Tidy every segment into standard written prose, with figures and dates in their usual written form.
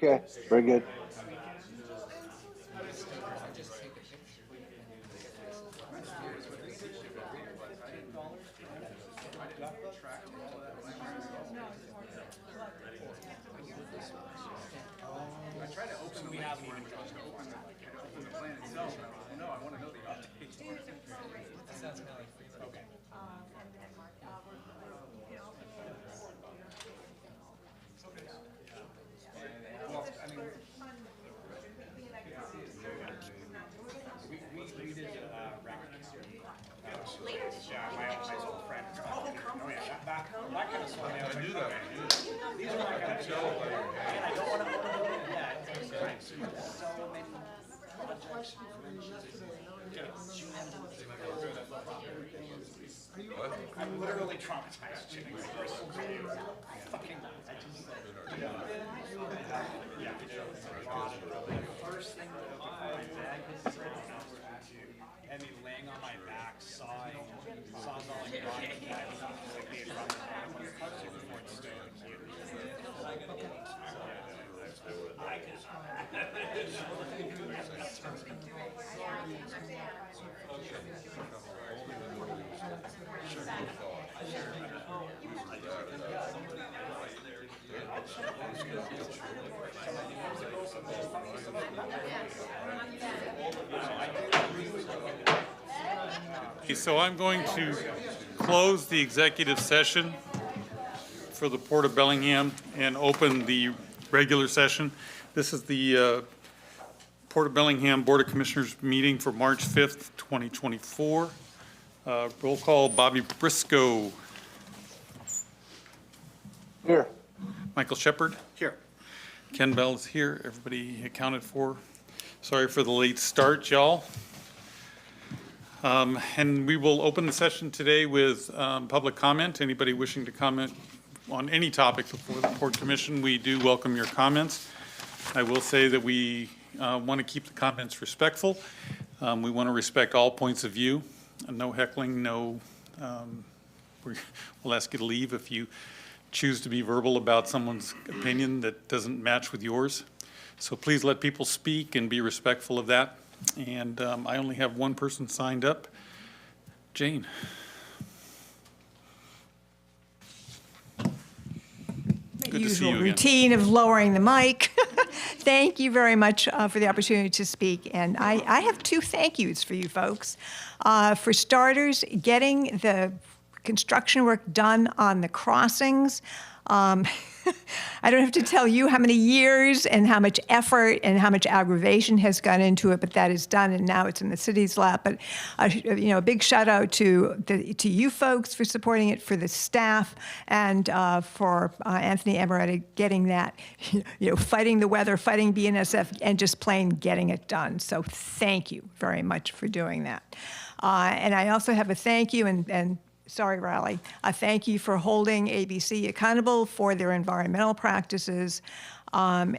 Okay, very good. I'm literally traumatized. Fucking. First thing my dad did had me laying on my back, sawing sawzalling rotten like they had run one of the parts before it stood here. So I'm going to close the executive session for the Port of Bellingham and open the regular session. This is the Port of Bellingham Board of Commissioners meeting for March 5th, 2024. Roll call, Bobby Briscoe. Here. Michael Shepard. Here. Ken Bell is here. Everybody accounted for. Sorry for the late start, y'all. And we will open the session today with public comment. Anybody wishing to comment on any topic before the Port Commission, we do welcome your comments. I will say that we want to keep the comments respectful. We want to respect all points of view. No heckling, no, we'll ask you to leave if you choose to be verbal about someone's opinion that doesn't match with yours. So please let people speak and be respectful of that. And I only have one person signed up. Jane. Good to see you again. Routine of lowering the mic. Thank you very much for the opportunity to speak. And I have two thank yous for you folks. For starters, getting the construction work done on the crossings. I don't have to tell you how many years and how much effort and how much aggravation has gone into it, but that is done, and now it's in the city's lap. But a big shout out to you folks for supporting it, for the staff, and for Anthony Emeretta getting that, fighting the weather, fighting BNSF, and just plain getting it done. So thank you very much for doing that. And I also have a thank you and sorry, Riley. Thank you for holding ABC accountable for their environmental practices. And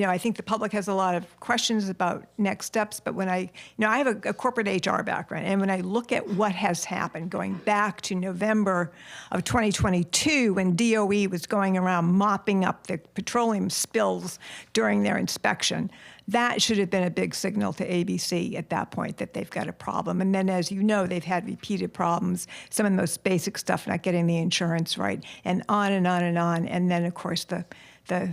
I think the public has a lot of questions about next steps, but when I have a corporate HR background, and when I look at what has happened going back to November of 2022, when DOE was going around mopping up the petroleum spills during their inspection, that should have been a big signal to ABC at that point that they've got a problem. And then, as you know, they've had repeated problems, some of the most basic stuff, not getting the insurance right, and on and on and on. And then, of course, I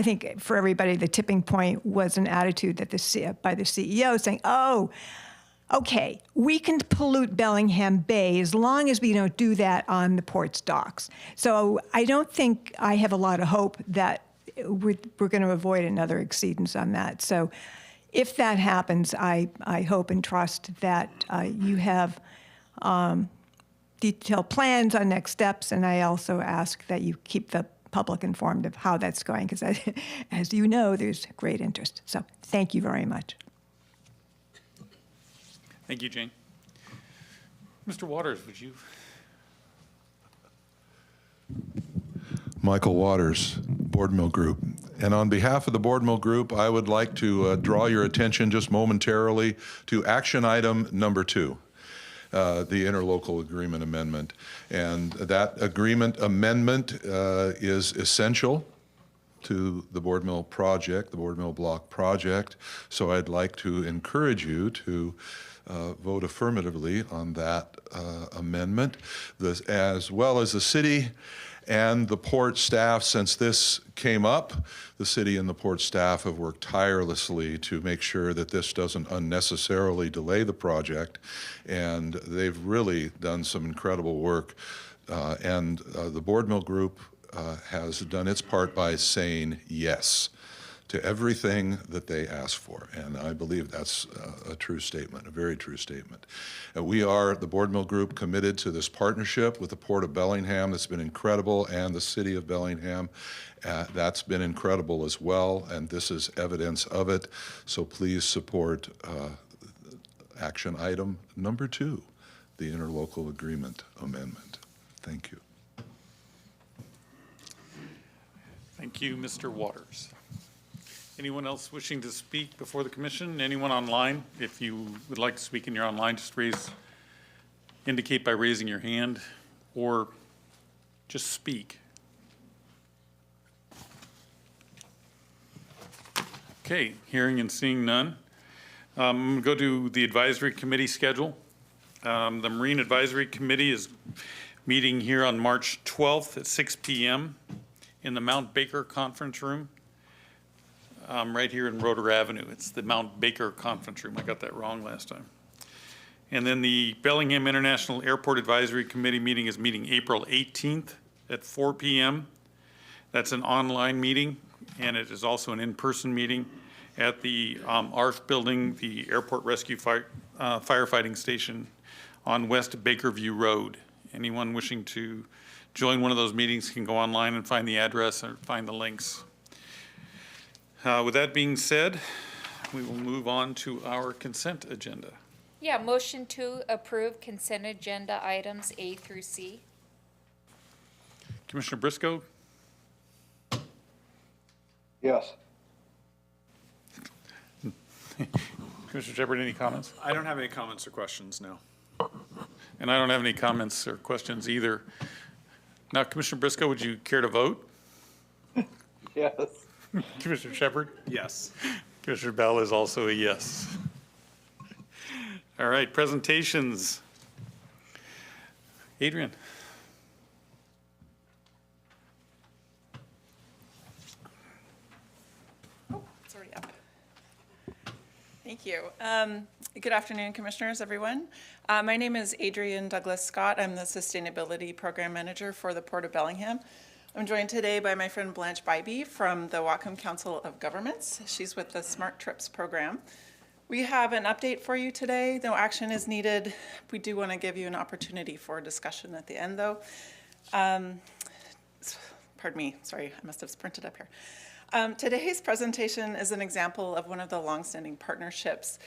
think for everybody, the tipping point was an attitude that by the CEO saying, "Oh, okay, we can pollute Bellingham Bay as long as we don't do that on the port's docks." So I don't think I have a lot of hope that we're going to avoid another exceedance on that. So if that happens, I hope and trust that you have detailed plans on next steps, and I also ask that you keep the public informed of how that's going, because as you know, there's great interest. So thank you very much. Thank you, Jane. Mr. Waters, would you? Michael Waters, Board Mill Group. And on behalf of the Board Mill Group, I would like to draw your attention just momentarily to action item number 2, the interlocal agreement amendment. And that agreement amendment is essential to the Board Mill project, the Board Mill Block project. So I'd like to encourage you to vote affirmatively on that amendment, as well as the city and the port staff. Since this came up, the city and the port staff have worked tirelessly to make sure that this doesn't unnecessarily delay the project, and they've really done some incredible work. The Board Mill Group has done its part by saying yes to everything that they ask for, and I believe that's a true statement, a very true statement. We are, the Board Mill Group, committed to this partnership with the Port of Bellingham. That's been incredible, and the City of Bellingham. That's been incredible as well, and this is evidence of it. So please support action item number 2, the interlocal agreement amendment. Thank you. Thank you, Mr. Waters. Anyone else wishing to speak before the commission? Anyone online? If you would like to speak and you're online, just indicate by raising your hand, or just speak. Okay, hearing and seeing none. I'm going to go to the advisory committee schedule. The Marine Advisory Committee is meeting here on March 12th at 6 p.m. in the Mount Baker Conference Room. Right here in Roeder Avenue. It's the Mount Baker Conference Room. I got that wrong last time. And then the Bellingham International Airport Advisory Committee meeting is meeting April 18th at 4 p.m. That's an online meeting, and it is also an in-person meeting at the ARF building, the Airport Rescue Firefighting Station on West Bakerview Road. Anyone wishing to join one of those meetings can go online and find the address or find the links. With that being said, we will move on to our consent agenda. Yeah, motion to approve consent agenda items A through C. Commissioner Briscoe, Yes. Commissioner Shepard, any comments? I don't have any comments or questions, no. And I don't have any comments or questions either. Now, Commissioner Briscoe, would you care to vote? Yes. Commissioner Shepard? Yes. Commissioner Bell is also a yes. All right, presentations. Adrian. It's already up. Thank you. Good afternoon, Commissioners, everyone. My name is Adrian Douglas Scott. I'm the Sustainability Program Manager for the Port of Bellingham. I'm joined today by my friend Blanche Bybee from the Whatcom Council of Governments. She's with the Smart Trips program. We have an update for you today. No action is needed. We do want to give you an opportunity for discussion at the end, though. Pardon me, sorry, I must have sprinted up here. Today's presentation is an example of one of the longstanding partnerships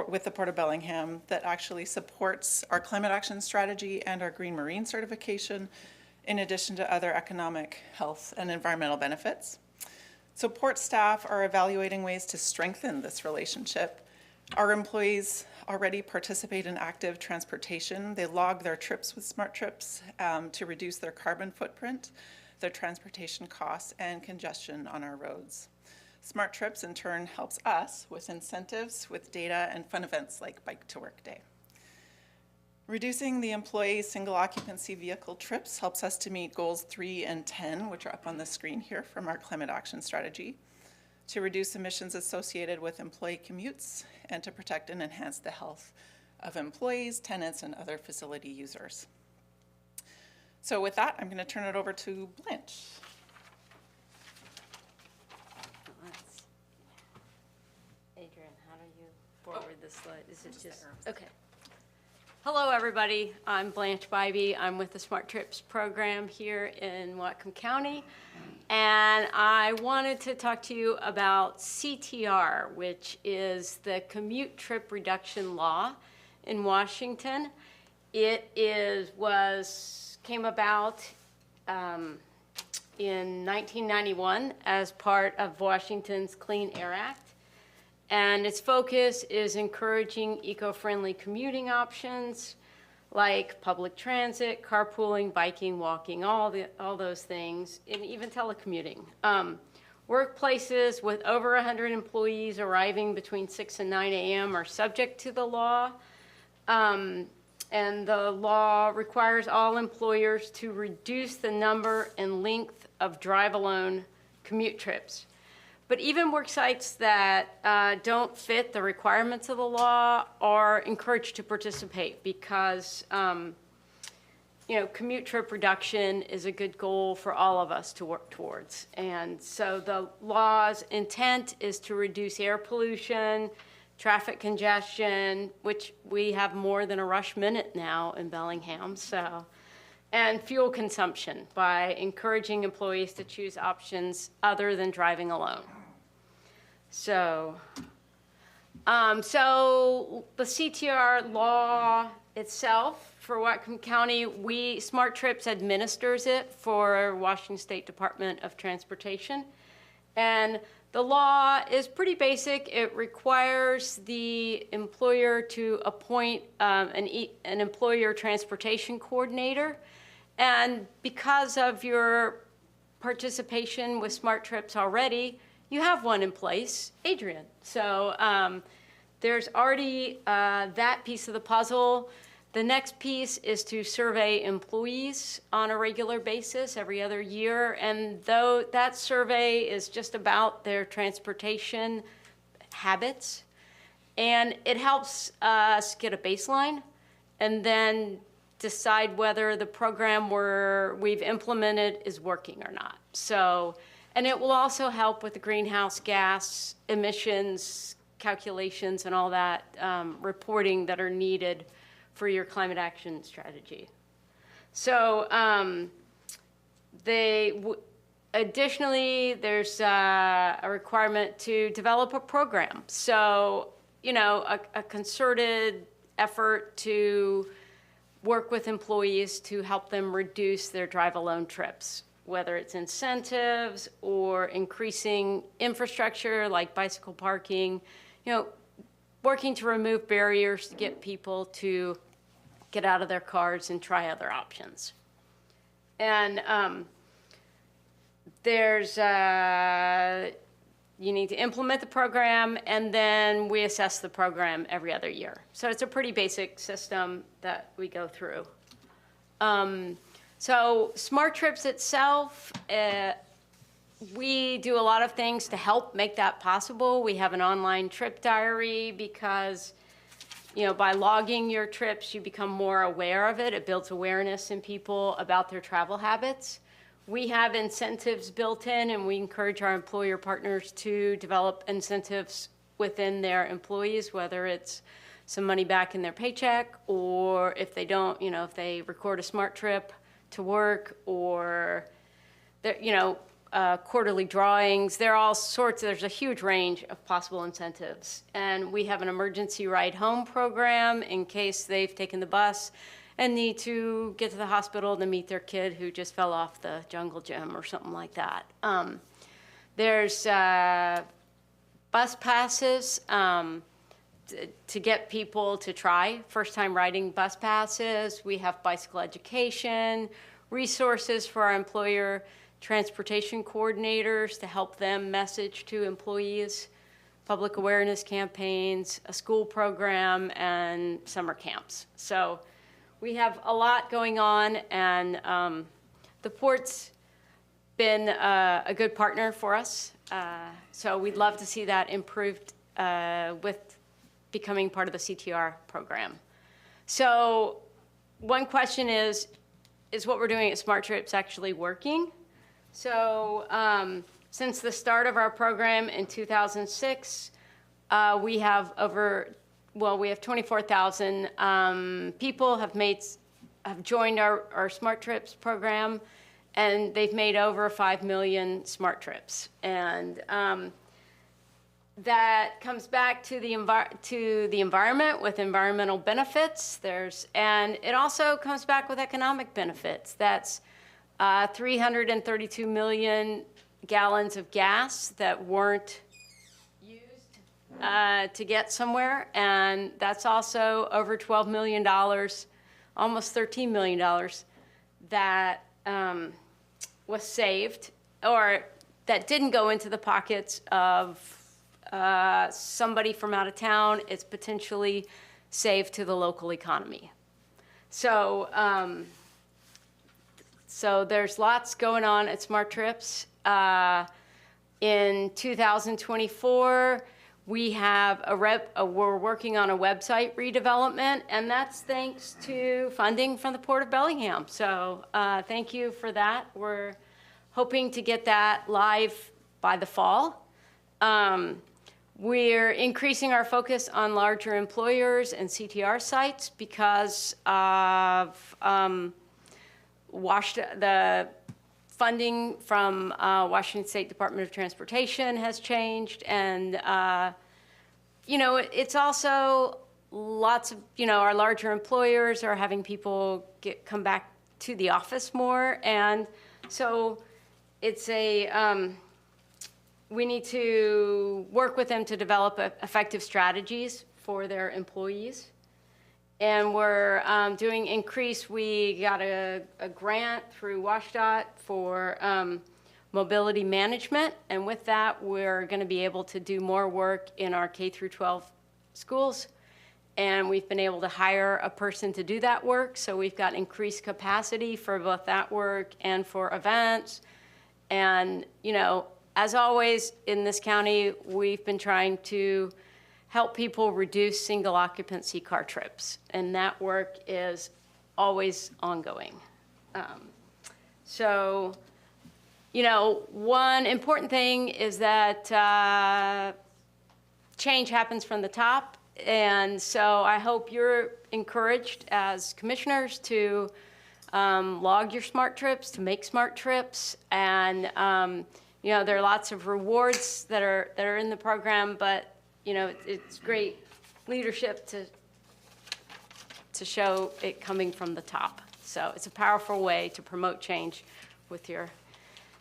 with the Port of Bellingham that actually supports our climate action strategy and our Green Marine certification, in addition to other economic, health, and environmental benefits. So port staff are evaluating ways to strengthen this relationship. Our employees already participate in active transportation. They log their trips with Smart Trips to reduce their carbon footprint, their transportation costs, and congestion on our roads. Smart Trips, in turn, helps us with incentives, with data, and fun events like Bike to Work Day. Reducing the employee single occupancy vehicle trips helps us to meet goals 3 and 10, which are up on the screen here from our climate action strategy, to reduce emissions associated with employee commutes, and to protect and enhance the health of employees, tenants, and other facility users. So with that, I'm going to turn it over to Blanche. Adrian, how do you forward this slide? Is it just, okay. Hello, everybody. I'm Blanche Bybee. I'm with the Smart Trips program here in Whatcom County. And I wanted to talk to you about CTR, which is the Commute Trip Reduction Law in Washington. It came about in 1991 as part of Washington's Clean Air Act. And its focus is encouraging eco-friendly commuting options, like public transit, carpooling, biking, walking, all those things, and even telecommuting. Workplaces with over 100 employees arriving between 6 and 9 a.m. are subject to the law. And the law requires all employers to reduce the number and length of drive-alone commute trips. But even work sites that don't fit the requirements of the law are encouraged to participate because, commute trip reduction is a good goal for all of us to work towards. And so the law's intent is to reduce air pollution, traffic congestion, which we have more than a rush minute now in Bellingham, and fuel consumption by encouraging employees to choose options other than driving alone. So the CTR law itself for Whatcom County, Smart Trips administers it for Washington State Department of Transportation. And the law is pretty basic. It requires the employer to appoint an employer transportation coordinator. And because of your participation with Smart Trips already, you have one in place, Adrian. So there's already that piece of the puzzle. The next piece is to survey employees on a regular basis every other year. And though that survey is just about their transportation habits, and it helps us get a baseline and then decide whether the program we've implemented is working or not. So, and it will also help with the greenhouse gas emissions calculations and all that reporting that are needed for your climate action strategy. So additionally, there's a requirement to develop a program. So, a concerted effort to work with employees to help them reduce their drive-alone trips, whether it's incentives or increasing infrastructure like bicycle parking, working to remove barriers to get people to get out of their cars and try other options. And you need to implement the program, and then we assess the program every other year. So it's a pretty basic system that we go through. So Smart Trips itself, we do a lot of things to help make that possible. We have an online trip diary because, by logging your trips, you become more aware of it. It builds awareness in people about their travel habits. We have incentives built in, and we encourage our employer partners to develop incentives within their employees, whether it's some money back in their paycheck, or if they don't, if they record a Smart Trip to work, or, quarterly drawings. There are all sorts, there's a huge range of possible incentives. And we have an emergency ride home program in case they've taken the bus and need to get to the hospital to meet their kid who just fell off the jungle gym or something like that. There's bus passes to get people to try first-time riding bus passes. We have bicycle education, resources for our employer transportation coordinators to help them message to employees, public awareness campaigns, a school program, and summer camps. So we have a lot going on, and the port's been a good partner for us. So we'd love to see that improved with becoming part of the CTR program. So one question is what we're doing at Smart Trips actually working? So since the start of our program in 2006, we have 24,000 people have joined our Smart Trips program, and they've made over 5 million Smart Trips. And that comes back to the environment with environmental benefits. And it also comes back with economic benefits. That's 332 million gallons of gas that weren't used to get somewhere, and that's also over $12 million almost $13 million that was saved, or that didn't go into the pockets of somebody from out of town. It's potentially saved to the local economy. So, so there's lots going on at Smart Trips. In 2024, we have we're working on a website redevelopment, and that's thanks to funding from the Port of Bellingham. So thank you for that. We're hoping to get that live by the fall. We're increasing our focus on larger employers and CTR sites because of the funding from Washington State Department of Transportation has changed, and you know, it's also lots of, you know, our larger employers are having people come back to the office more, and so it's we need to work with them to develop effective strategies for their employees. And we're doing increase. We got a grant through WashDOT for mobility management. And with that, we're going to be able to do more work in our K through 12 schools. And we've been able to hire a person to do that work. So we've got increased capacity for both that work and for events. And, you know, as always in this county, we've been trying to help people reduce single occupancy car trips. And that work is always ongoing. So, you know, one important thing is that change happens from the top. And so I hope you're encouraged as commissioners to log your smart trips, to make smart trips. And, you know, there are lots of rewards that are in the program, but you know, it's great leadership to show it coming from the top. So it's a powerful way to promote change with your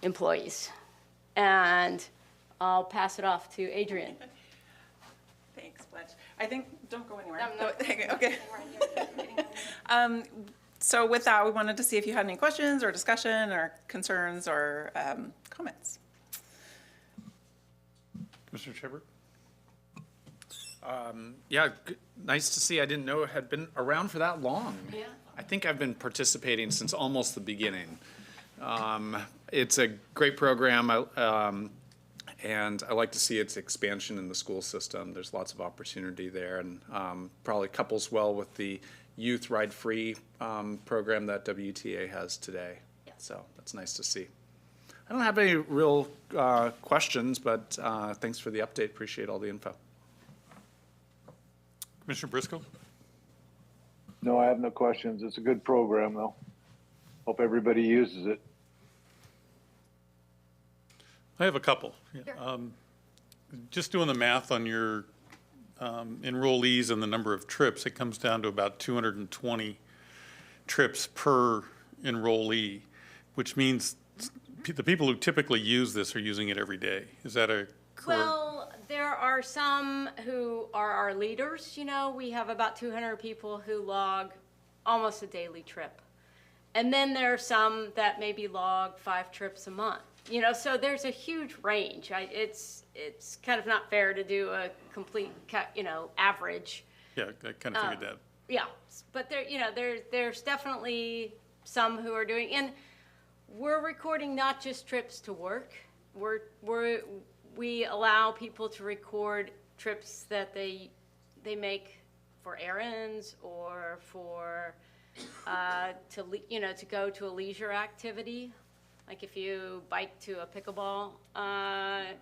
employees. And I'll pass it off to Adrian. Thanks, Blanche. I think, don't go anywhere. I'm not Okay. So with that, we wanted to see if you had any questions or discussion or concerns or comments. Commissioner Shepard? Yeah, nice to see. I didn't know it had been around for that long. Yeah. I think I've been participating since almost the beginning. It's a great program, and I like to see its expansion in the school system. There's lots of opportunity there, and probably couples well with the youth ride-free program that WTA has today. Yeah. So that's nice to see. I don't have any real questions, but thanks for the update. Appreciate all the info. Commissioner Briscoe? No, I have no questions. It's a good program, though. Hope everybody uses it. I have a couple. Just doing the math on your enrollees and the number of trips, it comes down to about 220 trips per enrollee, which means the people who typically use this are using it every day. Is that a correct? Well, there are some who are our leaders. You know, we have about 200 people who log almost a daily trip. And then there are some that maybe log 5 trips a month. You know, so there's a huge range. It's kind of not fair to do a complete, you know, average. Yeah, I kind of figured that. Yeah, but there, you know, there's definitely some who are doing, and we're recording not just trips to work. We allow people to record trips that they make for errands or for to go to a leisure activity. Like if you bike to a pickleball,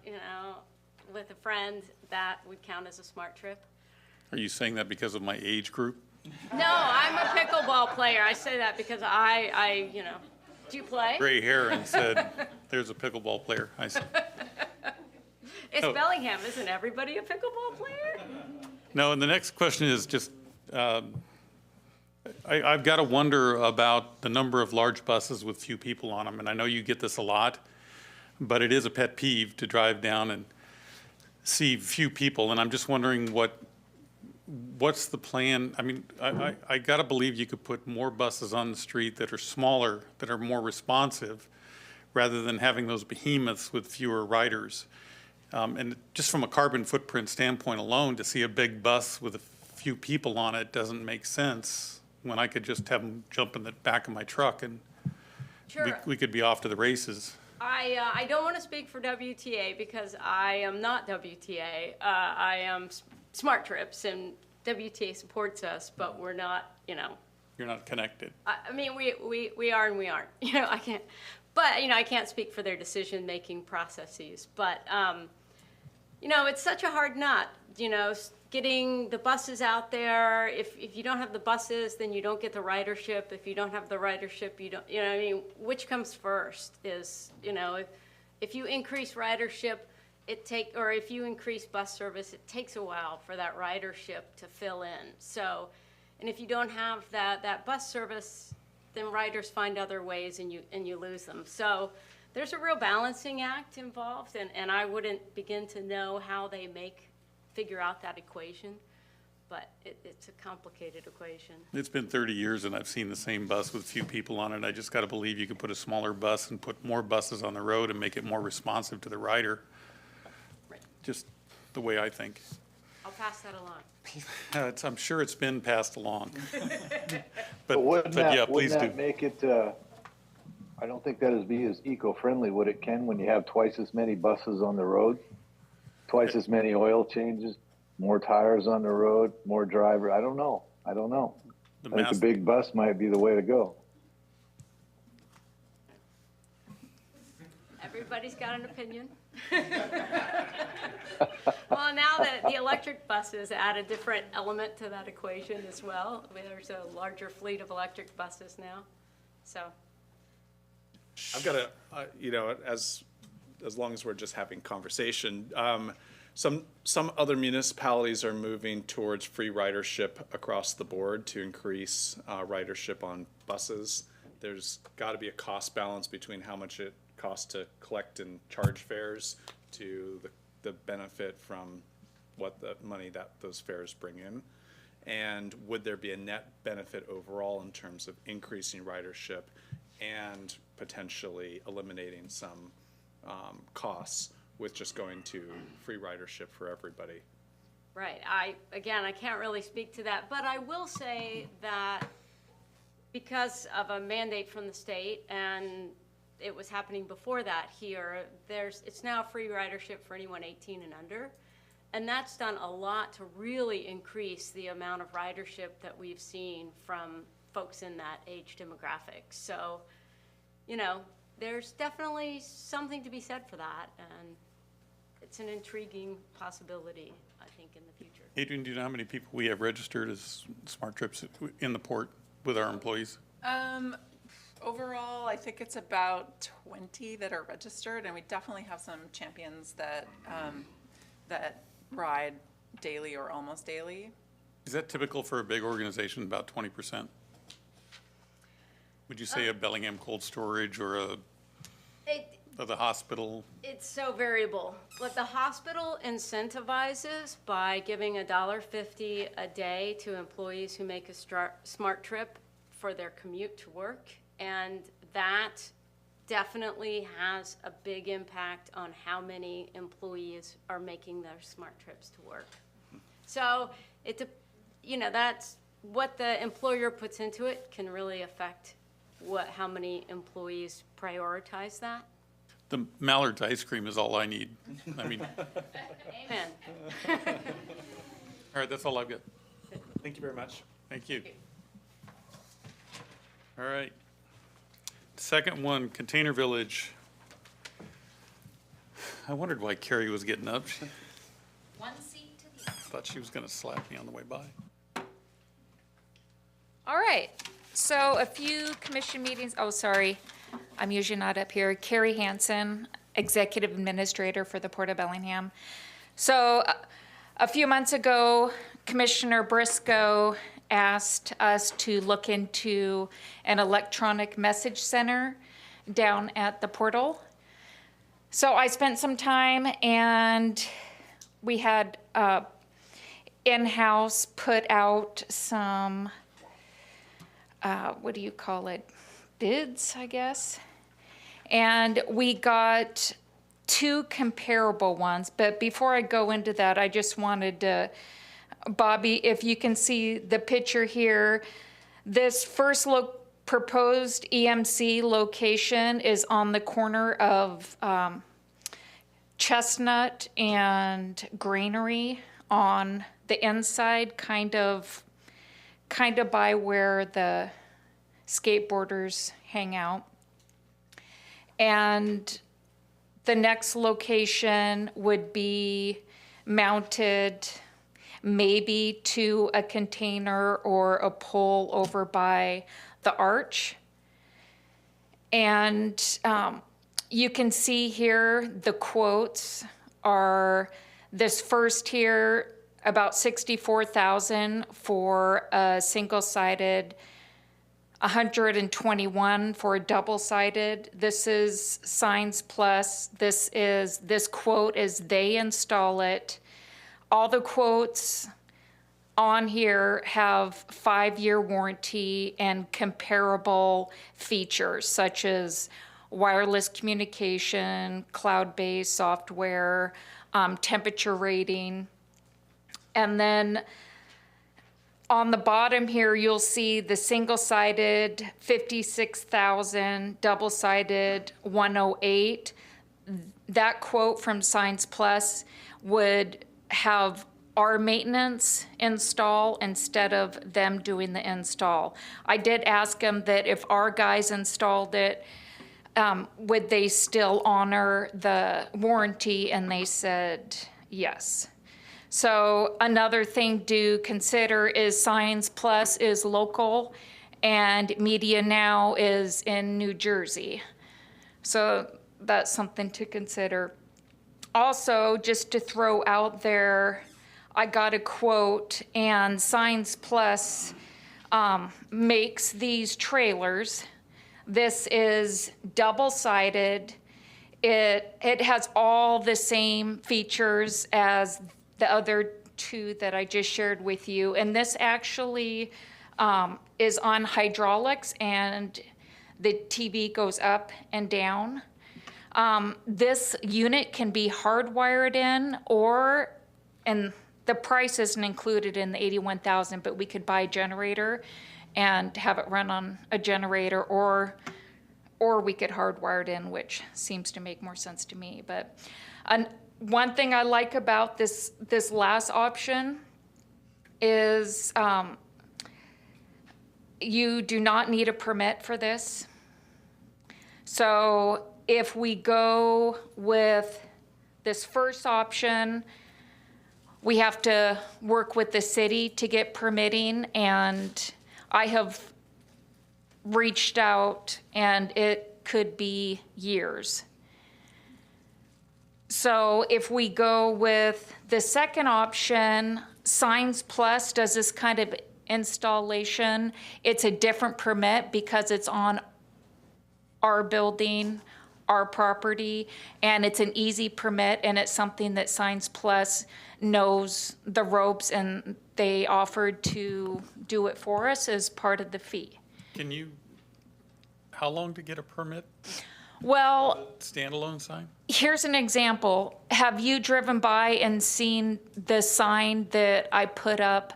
you know, with a friend, that would count as a smart trip. Are you saying that because of my age group? No, I'm a pickleball player. I say that because I you know, do you play? Gray hair and said, there's a pickleball player. I said, It's Oh. Bellingham. Isn't everybody a pickleball player? no, and the next question is just, I've got to wonder about the number of large buses with few people on them. And I know you get this a lot, but it is a pet peeve to drive down and see few people. And I'm just wondering what what's the plan? I mean, I gotta believe you could put more buses on the street that are smaller, that are more responsive, rather than having those behemoths with fewer riders. And just from a carbon footprint standpoint alone, to see a big bus with a few people on it doesn't make sense, when I could just have them jump in the back of my truck and Sure. we could be off to the races. I don't want to speak for WTA because I am not WTA. I am Smart Trips, and WTA supports us, but we're not, you know. You're not connected. I mean, we are and we aren't. You know, I can't. But you know, I can't speak for their decision-making processes. But you know, it's such a hard nut. You know, getting the buses out there. If you don't have the buses, then you don't get the ridership. If you don't have the ridership, you don't. You know, I mean, which comes first? Is, you know, if you increase ridership, or if you increase bus service, it takes a while for that ridership to fill in. So, and if you don't have that bus service, then riders find other ways and you lose them. So there's a real balancing act involved, and I wouldn't begin to know how they figure out that equation, but it's a complicated equation. It's been 30 years and I've seen the same bus with few people on it. I just got to believe you could put a smaller bus and put more buses on the road and make it more responsive to the rider. Right. Just the way I think. I'll pass that along. I'm sure it's been passed along. But wouldn't yeah, that, please wouldn't do. that make it, I don't think that is be as eco-friendly, would it, Ken, when you have twice as many buses on the road? Twice as many oil changes, more tires on the road, more driver, I don't know. I think the big bus might be the way to go. Everybody's got an opinion. Well, now that the electric buses add a different element to that equation as well. There's a larger fleet of electric buses now, so. I've got you know, as long as we're just having conversation, some other municipalities are moving towards free ridership across the board to increase ridership on buses. There's got to be a cost balance between how much it costs to collect and charge fares to the benefit from what the money that those fares bring in. And would there be a net benefit overall in terms of increasing ridership and potentially eliminating some costs with just going to free ridership for everybody? Right, I can't really speak to that, but I will say that because of a mandate from the state, and it was happening before that here, it's now free ridership for anyone 18 and under. And that's done a lot to really increase the amount of ridership that we've seen from folks in that age demographic. So, you know, there's definitely something to be said for that, and it's an intriguing possibility, I think, in the future. Adrian, do you know how many people we have registered as Smart Trips in the port with our employees? Overall, I think it's about 20 that are registered, and we definitely have some champions that ride daily or almost daily. Is that typical for a big organization, about 20%? Would you say a Bellingham Cold Storage or the hospital? It's so variable. What the hospital incentivizes by giving $1.50 a day to employees who make a Smart Trip for their commute to work, and that definitely has a big impact on how many employees are making their Smart Trips to work. So that's what the employer puts into it can really affect how many employees prioritize that. The Mallard's ice cream is all I need. I mean, Amen. all right, that's all I've got. Thank you very much. Thank you. All right. Second one, Container Village. I wondered why Carrie was getting up. One seat to the other. Thought she was going to slap me on the way by. All right, so a few commission meetings, I'm usually not up here. Carrie Hansen, Executive Administrator for the Port of Bellingham. So a few months ago, Commissioner Briscoe asked us to look into an electronic message center down at the portal. So I spent some time, and we had in-house put out some, what do you call it? Bids, I guess. And we got 2 comparable ones. But before I go into that, I just wanted to, Bobby, if you can see the picture here, this first proposed EMC location is on the corner of Chestnut and Granary on the inside, kind of by where the skateboarders hang out. And the next location would be mounted maybe to a container or a pole over by the arch. And you can see here the quotes are this first here, about $64,000 for a single-sided, $121 for a double-sided. This is Signs Plus. This quote is they install it. All the quotes on here have 5-year warranty and comparable features such as wireless communication, cloud-based software, temperature rating. And then on the bottom here, you'll see the single-sided, $56,000, double-sided, $108. That quote from Signs Plus would have our maintenance install instead of them doing the install. I did ask them that if our guys installed it, would they still honor the warranty, and they said yes. So another thing to consider is Signs Plus is local and Media Now is in New Jersey. So that's something to consider. Also, just to throw out there, I got a quote, and Signs Plus makes these trailers. This is double-sided. It has all the same features as the other 2 that I just shared with you. And this actually is on hydraulics, and the TV goes up and down. This unit can be hardwired in, and the price isn't included in the $81,000, but we could buy a generator and have it run on a generator, or we could hardwire it in, which seems to make more sense to me. But one thing I like about this last option is you do not need a permit for this. So if we go with this first option, we have to work with the city to get permitting, and I have reached out, and it could be years. So if we go with the second option, Signs Plus does this kind of installation. It's a different permit because it's on our building, our property, and it's an easy permit, and it's something that Signs Plus knows the ropes, and they offered to do it for us as part of the fee. How long to get a permit? Well, Standalone sign? here's an example. Have you driven by and seen the sign that I put up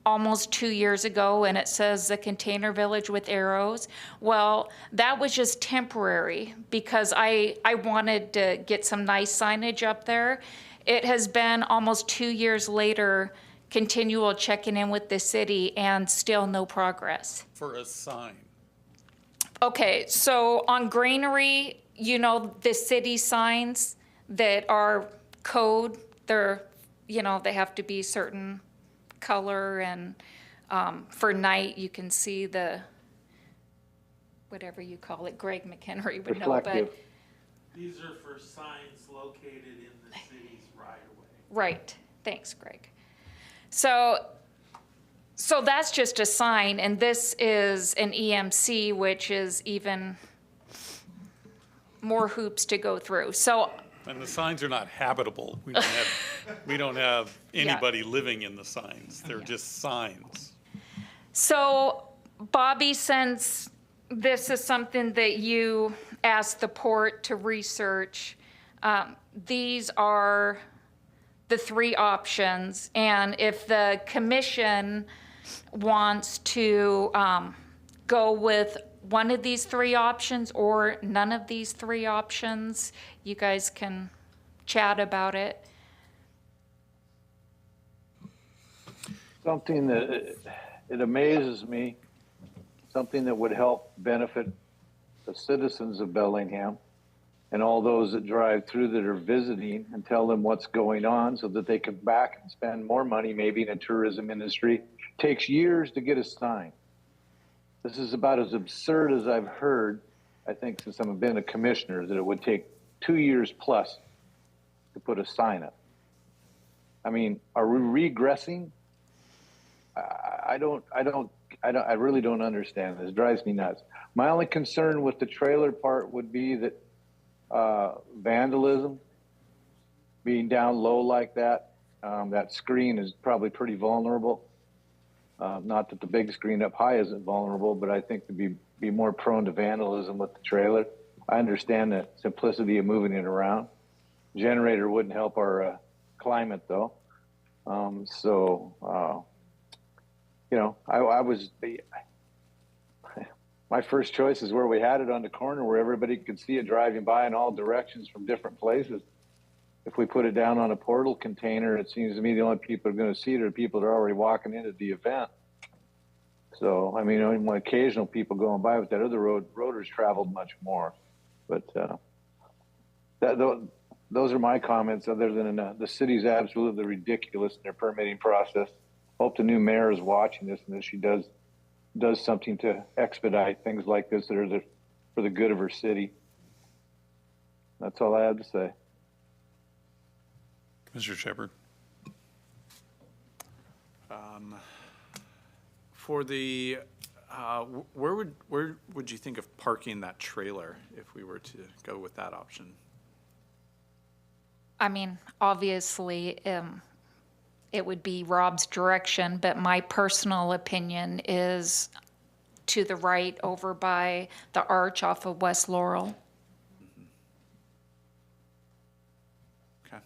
almost 2 years ago, and it says the Container Village with arrows? Well, that was just temporary because I wanted to get some nice signage up there. It has been almost 2 years later, continual checking in with the city, and still no progress. For a sign? Okay, so on Granary, you know, the city signs that are code, they have to be certain color, and for night, you can see the, whatever you call it, Greg McHenry would know, Reflective. but. These are for signs located in the city's right-of-way. Right, thanks, Greg. So that's just a sign, and this is an EMC, which is even more hoops to go through. So And the signs are not habitable. We don't have anybody living in the signs. They're just signs. So, Bobby, since this is something that you asked the port to research, these are the three options. And if the commission wants to go with one of these three options or none of these three options, you guys can chat about it. Something that, it amazes me, something that would help benefit the citizens of Bellingham and all those that drive through that are visiting, and tell them what's going on so that they come back and spend more money maybe in a tourism industry. Takes years to get a sign. This is about as absurd as I've heard, I think, since I've been a commissioner, that it would take 2 years plus to put a sign up. I mean, are we regressing? I really don't understand this. It drives me nuts. My only concern with the trailer part would be that vandalism, being down low like that, that screen is probably pretty vulnerable. Not that the big screen up high isn't vulnerable, but I think to be more prone to vandalism with the trailer. I understand the simplicity of moving it around. Generator wouldn't help our climate though. You know, my first choice is where we had it on the corner where everybody could see it driving by in all directions from different places. If we put it down on a portal container, it seems to me the only people who are going to see it are people that are already walking into the event. So, I mean, only occasional people going by with that other roaders traveled much more. But those are my comments, other than the city's absolutely ridiculous in their permitting process. Hope the new mayor is watching this and that she does something to expedite things like this that are for the good of her city. That's all I have to say. Mr. Shepherd. For the, where would you think of parking that trailer if we were to go with that option? I mean, obviously, it would be Rob's direction, but my personal opinion is to the right over by the arch off of West Laurel. Okay.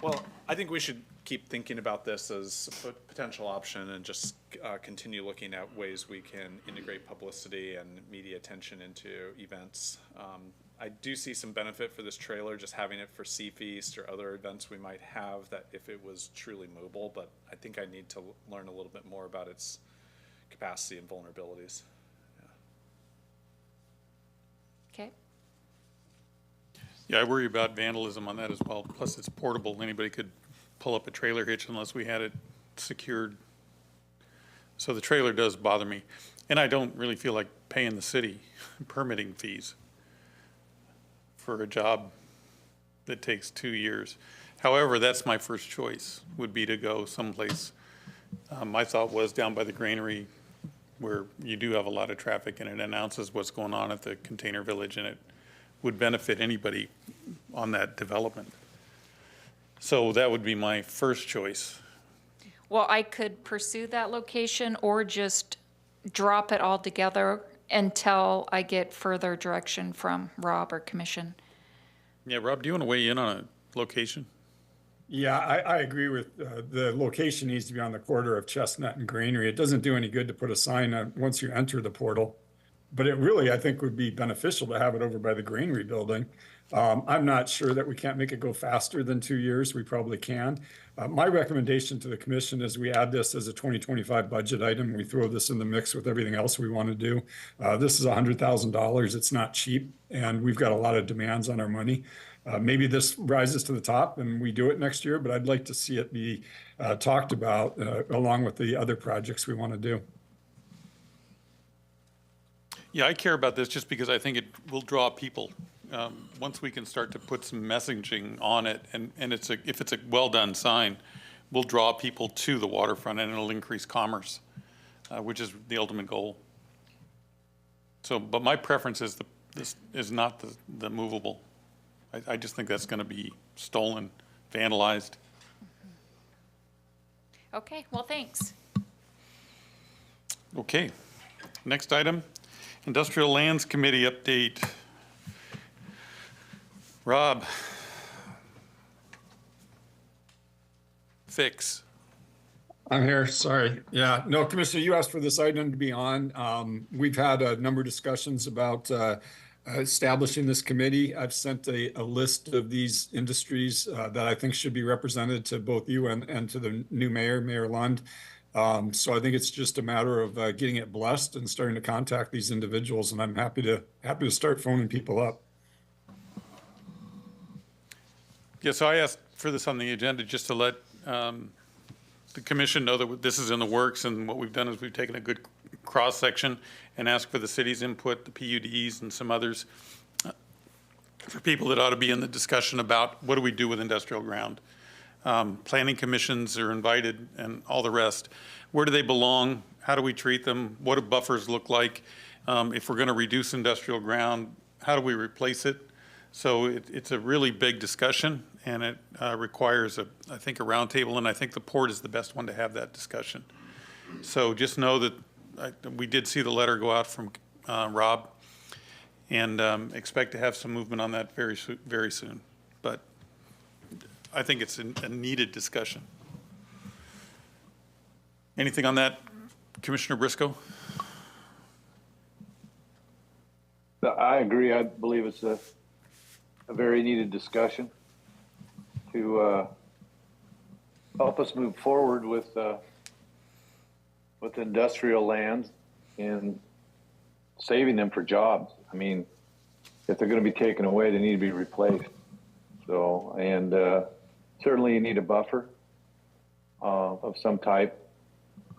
Well, I think we should keep thinking about this as a potential option and just continue looking at ways we can integrate publicity and media attention into events. I do see some benefit for this trailer, just having it for Sea Feast or other events we might have, that if it was truly mobile, but I think I need to learn a little bit more about its capacity and vulnerabilities. Yeah. Okay. Yeah, I worry about vandalism on that as well. Plus, it's portable. Anybody could pull up a trailer hitch unless we had it secured. So the trailer does bother me. And I don't really feel like paying the city permitting fees for a job that takes 2 years. However, that's my first choice, would be to go someplace. My thought was down by the granary where you do have a lot of traffic and it announces what's going on at the container village, and it would benefit anybody on that development. So that would be my first choice. Well, I could pursue that location or just drop it all together until I get further direction from Rob or commission. Yeah, Rob, do you want to weigh in on a location? Yeah, I agree with the location needs to be on the corner of Chestnut and Granary. It doesn't do any good to put a sign on once you enter the portal, but it really, I think, would be beneficial to have it over by the Granary building. I'm not sure that we can't make it go faster than 2 years. We probably can. My recommendation to the commission is we add this as a 2025 budget item. We throw this in the mix with everything else we want to do. This is $100,000. It's not cheap, and we've got a lot of demands on our money. Maybe this rises to the top and we do it next year, but I'd like to see it be talked about along with the other projects we want to do. Yeah, I care about this just because I think it will draw people. Once we can start to put some messaging on it, and if it's a well-done sign, we'll draw people to the waterfront and it'll increase commerce, which is the ultimate goal. So, but my preference is this is not the movable. I just think that's going to be stolen, vandalized. Okay, well, thanks. Okay, next item, Industrial Lands Committee update. Rob. Fix. I'm here, sorry. Yeah, no, Commissioner, you asked for this item to be on. We've had a number of discussions about establishing this committee. I've sent a list of these industries that I think should be represented to both you and to the new mayor, Mayor Lund. So I think it's just a matter of getting it blessed and starting to contact these individuals, and I'm happy to start phoning people up. Yeah, so I asked for this on the agenda just to let the commission know that this is in the works, and what we've done is we've taken a good cross-section and asked for the city's input, the PUDs and some others, for people that ought to be in the discussion about what do we do with industrial ground. Planning commissions are invited and all the rest. Where do they belong? How do we treat them? What do buffers look like? If we're going to reduce industrial ground, how do we replace it? So it's a really big discussion, and it requires, I think, a roundtable, and I think the port is the best one to have that discussion. So just know that we did see the letter go out from Rob, and expect to have some movement on that very soon. But I think it's a needed discussion. Anything on that, Commissioner Briscoe? I agree. I believe it's a very needed discussion to help us move forward with industrial lands and saving them for jobs. I mean, if they're going to be taken away, they need to be replaced. So, and certainly you need a buffer of some type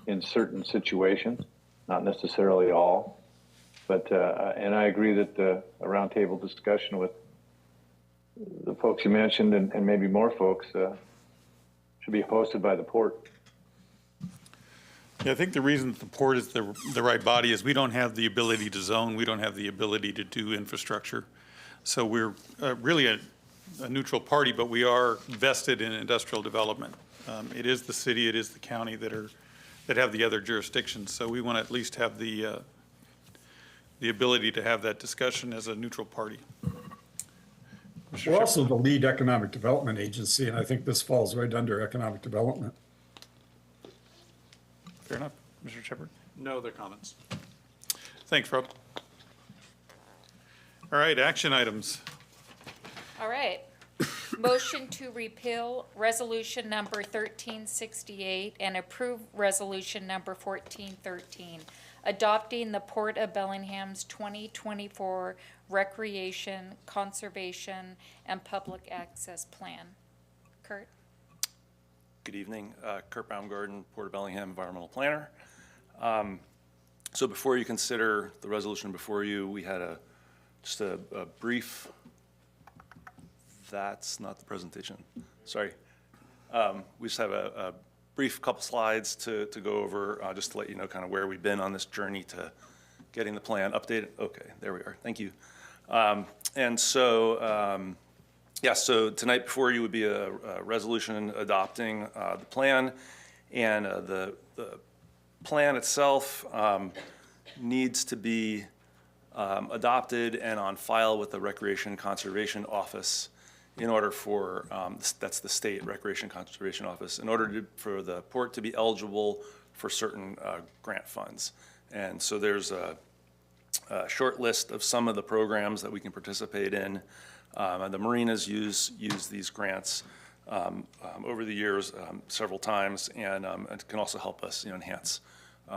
in certain situations, not necessarily all. But, and I agree that a roundtable discussion with the folks you mentioned and maybe more folks should be hosted by the port. Yeah, I think the reason that the port is the right body is we don't have the ability to zone. We don't have the ability to do infrastructure. So we're really a neutral party, but we are vested in industrial development. It is the city, it is the county that have the other jurisdictions. So we want to at least have the ability to have that discussion as a neutral party. We're also the lead economic development agency, and I think this falls right under economic development. Fair enough. Mr. Shepard? No other comments. Thanks, Rob. All right, action items. All right. Motion to repeal resolution number 1368 and approve resolution number 1413, adopting the Port of Bellingham's 2024 Recreation, Conservation, and Public Access Plan. Kurt? Good evening. Kurt Baumgarten, Port of Bellingham Environmental Planner. So before you consider the resolution before you, we had just a brief, that's not the presentation, sorry. We just have a brief couple slides to go over, just to let you know kind of where we've been on this journey to getting the plan updated. Okay, there we are, thank you. And so, yeah, so tonight before you would be a resolution adopting the plan, and the plan itself needs to be adopted and on file with the Recreation Conservation Office in order for, that's the state Recreation Conservation Office, in order for the port to be eligible for certain grant funds. And so there's a short list of some of the programs that we can participate in. And the marinas use these grants over the years several times, and it can also help us enhance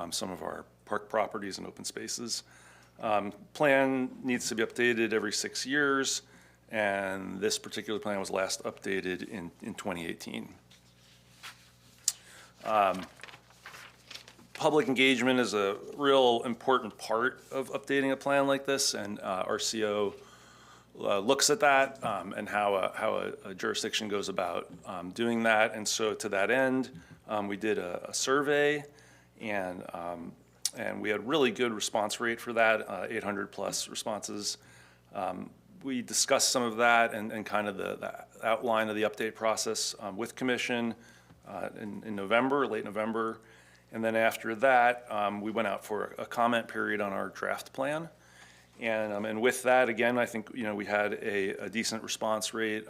some of our park properties and open spaces. Plan needs to be updated every 6 years, and this particular plan was last updated in 2018. Public engagement is a real important part of updating a plan like this, and RCO looks at that and how a jurisdiction goes about doing that. And so to that end, we did a survey, and we had really good response rate for that, 800 plus responses. we discussed some of that and kind of the outline of the update process with Commission in November, late November. And then after that, we went out for a comment period on our draft plan. And with that, again, I think, we had a decent response rate.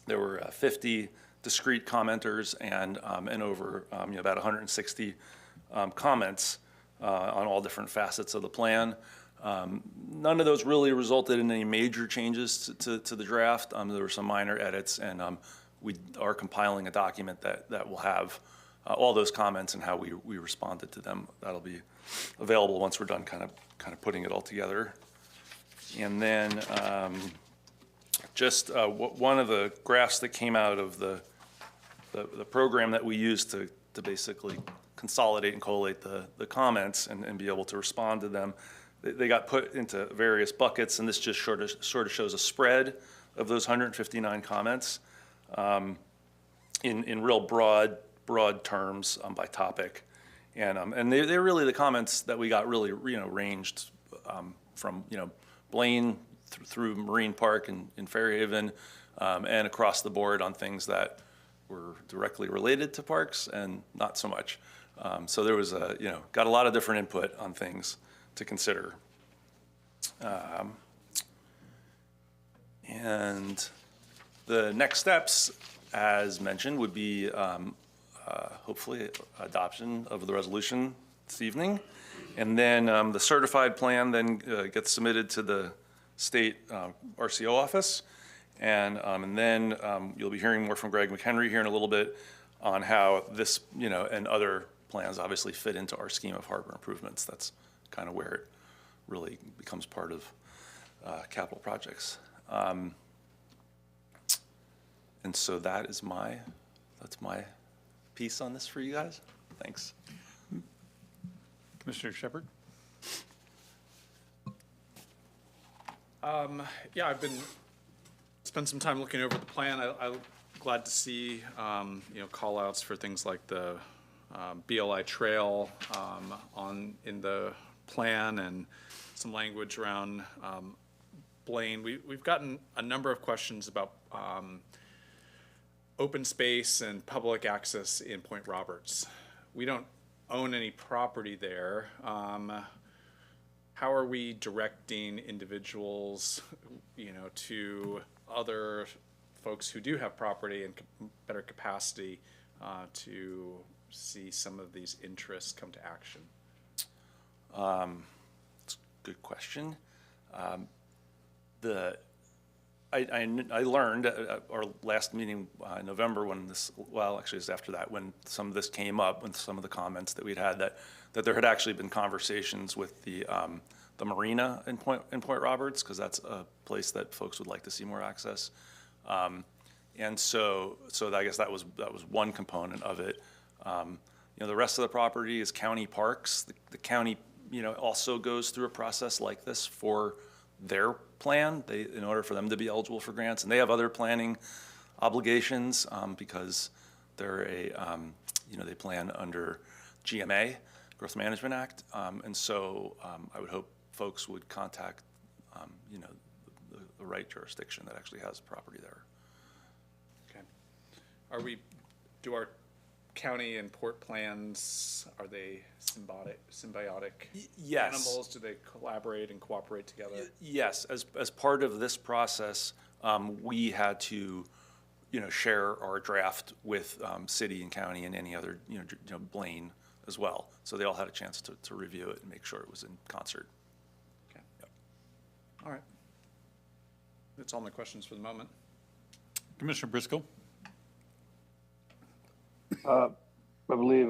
There were 50 discrete commenters and over about 160 comments on all different facets of the plan. None of those really resulted in any major changes to the draft. There were some minor edits, and we are compiling a document that will have all those comments and how we responded to them. That'll be available once we're done kind of putting it all together. And then just one of the graphs that came out of the program that we used to basically consolidate and collate the comments and be able to respond to them, they got put into various buckets, and this just sort of shows a spread of those 159 comments in real broad terms by topic. And they're really, the comments that we got really, ranged from, Blaine through Marine Park in Fairhaven, and across the board on things that were directly related to parks and not so much. So there was got a lot of different input on things to consider. And the next steps, as mentioned, would be hopefully adoption of the resolution this evening. And then the certified plan then gets submitted to the state RCO office. And then you'll be hearing more from Greg McHenry here in a little bit on how this, and other plans obviously fit into our scheme of harbor improvements. That's kind of where it really becomes part of capital projects. And so that's my piece on this for you guys. Thanks. Commissioner Shepard? Yeah, I've spent some time looking over the plan. I'm glad to see, call outs for things like the BLI trail in the plan, and some language around Blaine. We've gotten a number of questions about open space and public access in Point Roberts. We don't own any property there. How are we directing individuals, to other folks who do have property and better capacity to see some of these interests come to action? It's a good question. I learned at our last meeting in November when actually it was after that, when some of this came up, when some of the comments that we'd had, that there had actually been conversations with the marina in Point Roberts, because that's a place that folks would like to see more access. And so I guess that was one component of it. The rest of the property is county parks. The county, also goes through a process like this for their plan, in order for them to be eligible for grants, and they have other planning obligations because they're they plan under GMA, Growth Management Act, and so I would hope folks would contact the right jurisdiction that actually has property there. Okay. Do our county and port plans, are they symbiotic Yes. animals? Do they collaborate and cooperate together? Yes, as part of this process, we had to, share our draft with city and county and any other, Blaine as well. So they all had a chance to review it and make sure it was in concert. Okay. Yep. All right. That's all my questions for the moment. Commissioner Briscoe? I believe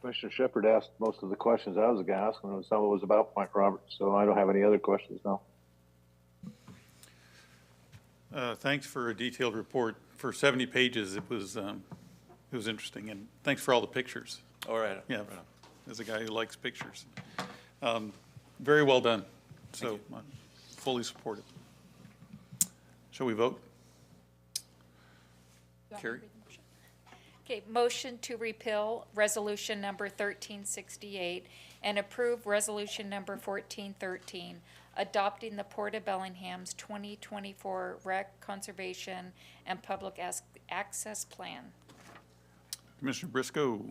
Commissioner Shepard asked most of the questions I was going to ask, and some of it was about Point Roberts, so I don't have any other questions now. Thanks for a detailed report. For 70 pages, it was interesting, and thanks for all the pictures. All right. Yeah, as a guy who likes pictures. Very well done. So I fully support it. Shall we vote? Carrie? Okay, motion to repeal resolution number 1368 and approve resolution number 1413, adopting the Port of Bellingham's 2024 Rec Conservation and Public Access Plan. Commissioner Briscoe,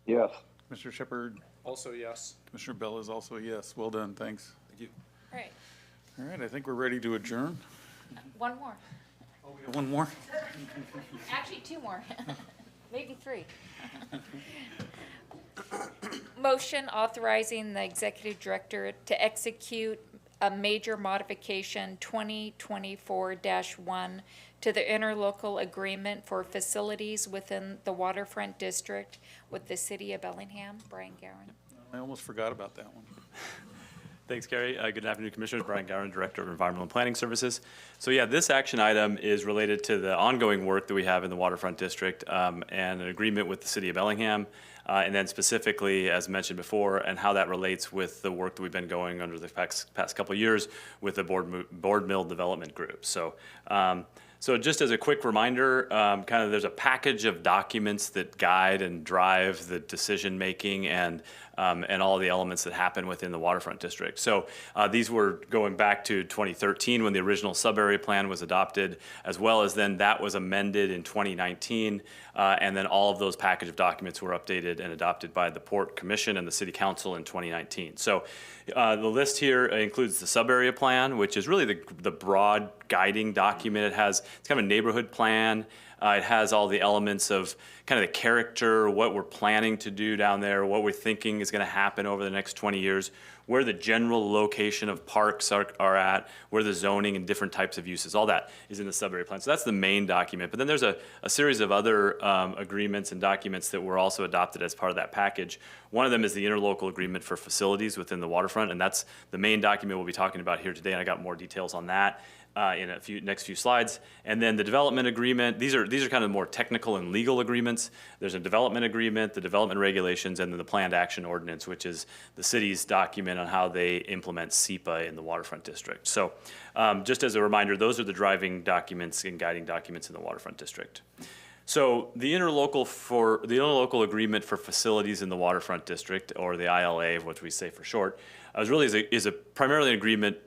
Yes. Commissioner Shepard, Also, yes. Commissioner Bell is also a yes. Well done, thanks. Thank you. All right, All right, I think we're ready to adjourn. one more. One more? Actually, two more. Maybe three. Motion authorizing the executive director to execute a major modification 2024-1 to the interlocal agreement for facilities within the waterfront district with the city of Bellingham. Brian Gowen. I almost forgot about that one. Thanks, Carrie. Good afternoon, Commissioners. Brian Gowen, Director of Environmental and Planning Services. So yeah, this action item is related to the ongoing work that we have in the Waterfront District and an agreement with the City of Bellingham, and then specifically, as mentioned before, and how that relates with the work that we've been going under the past couple of years with the Board Mill Development Group. So, so just as a quick reminder, kind of there's a package of documents that guide and drive the decision-making and all the elements that happen within the waterfront district. So these were going back to 2013 when the original sub-area plan was adopted, as well as then that was amended in 2019, and then all of those package of documents were updated and adopted by the Port Commission and the City Council in 2019. So the list here includes the sub-area plan, which is really the broad guiding document. It's kind of a neighborhood plan. It has all the elements of kind of the character, what we're planning to do down there, what we're thinking is going to happen over the next 20 years, where the general location of parks are at, where the zoning and different types of uses, all that is in the sub-area plan. So that's the main document. But then there's a series of other agreements and documents that were also adopted as part of that package. One of them is the interlocal agreement for facilities within the waterfront, and that's the main document we'll be talking about here today, and I got more details on that in a next few slides. And then the development agreement, these are kind of more technical and legal agreements. There's a development agreement, the development regulations, and then the planned action ordinance, which is the city's document on how they implement SEPA in the waterfront district. So just as a reminder, those are the driving documents and guiding documents in the waterfront district. So the interlocal agreement for facilities in the waterfront district, or the ILA, what we say for short, is primarily an agreement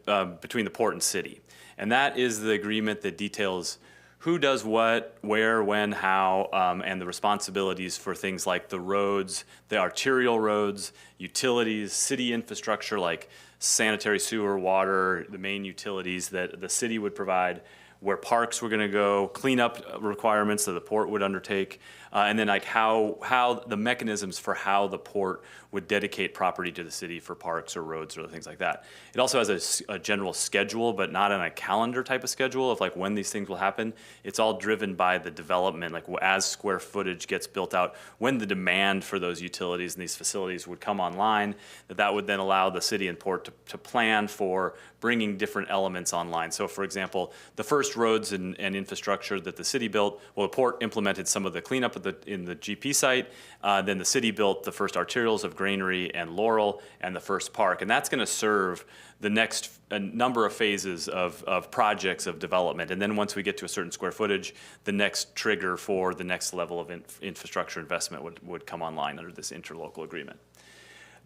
between the port and city. And that is the agreement that details who does what, where, when, how, and the responsibilities for things like the roads, the arterial roads, utilities, city infrastructure like sanitary sewer, water, the main utilities that the city would provide, where parks were going to go, cleanup requirements that the port would undertake, and then like how the mechanisms for how the port would dedicate property to the city for parks or roads or things like that. It also has a general schedule, but not on a calendar type of schedule of like when these things will happen. It's all driven by the development, like as square footage gets built out, when the demand for those utilities and these facilities would come online, that would then allow the city and port to plan for bringing different elements online. So for example, the first roads and infrastructure that the city built, well, the port implemented some of the cleanup in the GP site, then the city built the first arterials of Granary and Laurel and the first park, and that's going to serve the next number of phases of projects of development. And then once we get to a certain square footage, the next trigger for the next level of infrastructure investment would come online under this interlocal agreement.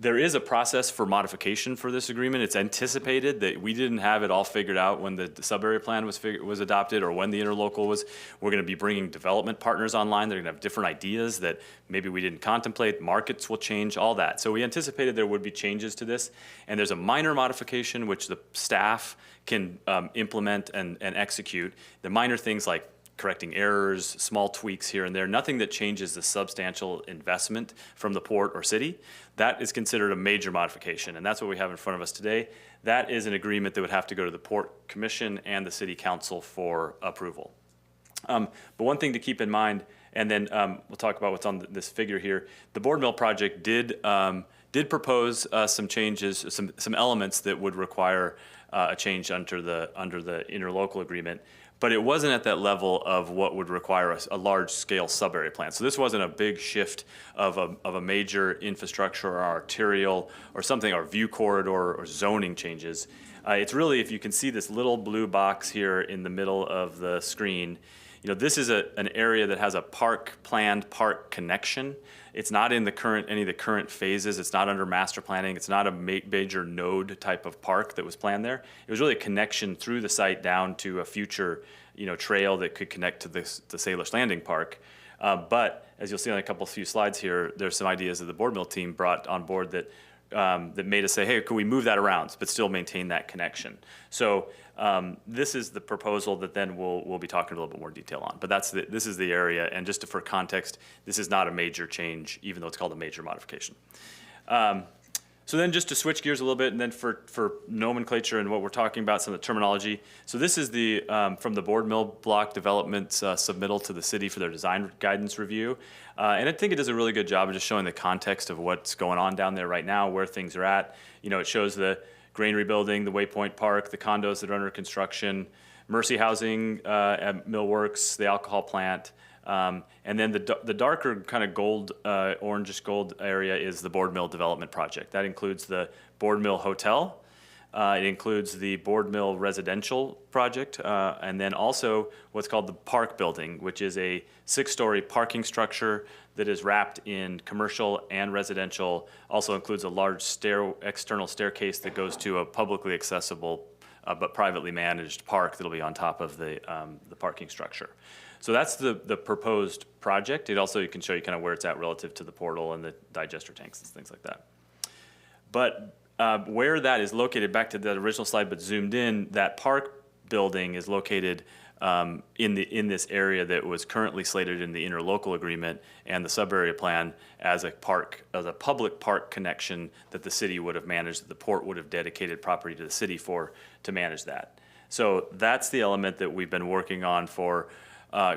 There is a process for modification for this agreement. It's anticipated that we didn't have it all figured out when the sub-area plan was adopted or when the interlocal was. We're going to be bringing development partners online. They're going to have different ideas that maybe we didn't contemplate. Markets will change, all that. So we anticipated there would be changes to this. And there's a minor modification which the staff can implement and execute. The minor things like correcting errors, small tweaks here and there, nothing that changes the substantial investment from the port or city. That is considered a major modification, and that's what we have in front of us today. That is an agreement that would have to go to the Port Commission and the City Council for approval. But one thing to keep in mind, and then we'll talk about what's on this figure here, the Board Mill project did propose some changes, some elements that would require a change under the interlocal agreement. But it wasn't at that level of what would require a large-scale sub-area plan. So this wasn't a big shift of a major infrastructure or arterial or something, or view corridor or zoning changes. It's really, if you can see this little blue box here in the middle of the screen, this is an area that has a planned park connection. It's not in any of the current phases. It's not under master planning. It's not a major node type of park that was planned there. It was really a connection through the site down to a future, trail that could connect to the Salish Landing Park. But as you'll see on a few slides here, there's some ideas that the board mill team brought on board that made us say, hey, could we move that around but still maintain that connection? So this is the proposal that then we'll be talking a little bit more detail on. But this is the area, and just for context, this is not a major change, even though it's called a major modification. So then just to switch gears a little bit, and then for nomenclature and what we're talking about, some of the terminology. So this is the from the board mill block development submittal to the city for their design guidance review. And I think it does a really good job of just showing the context of what's going on down there right now, where things are at. It shows the granary building, the Waypoint Park, the condos that are under construction, Mercy Housing at Millworks, the alcohol plant. And then the darker kind of gold, orangish gold area is the Board Mill Development Project. That includes the Board Mill Hotel. It includes the Board Mill Residential Project, and then also what's called the Park Building, which is a 6-story parking structure that is wrapped in commercial and residential. Also includes a large external staircase that goes to a publicly accessible but privately managed park that'll be on top of the parking structure. So that's the proposed project. It also can show you kind of where it's at relative to the portal and the digester tanks and things like that. But where that is located, back to that original slide, but zoomed in, that park building is located in this area that was currently slated in the interlocal agreement and the sub-area plan as a public park connection that the city would have managed, that the port would have dedicated property to the city to manage that. So that's the element that we've been working on for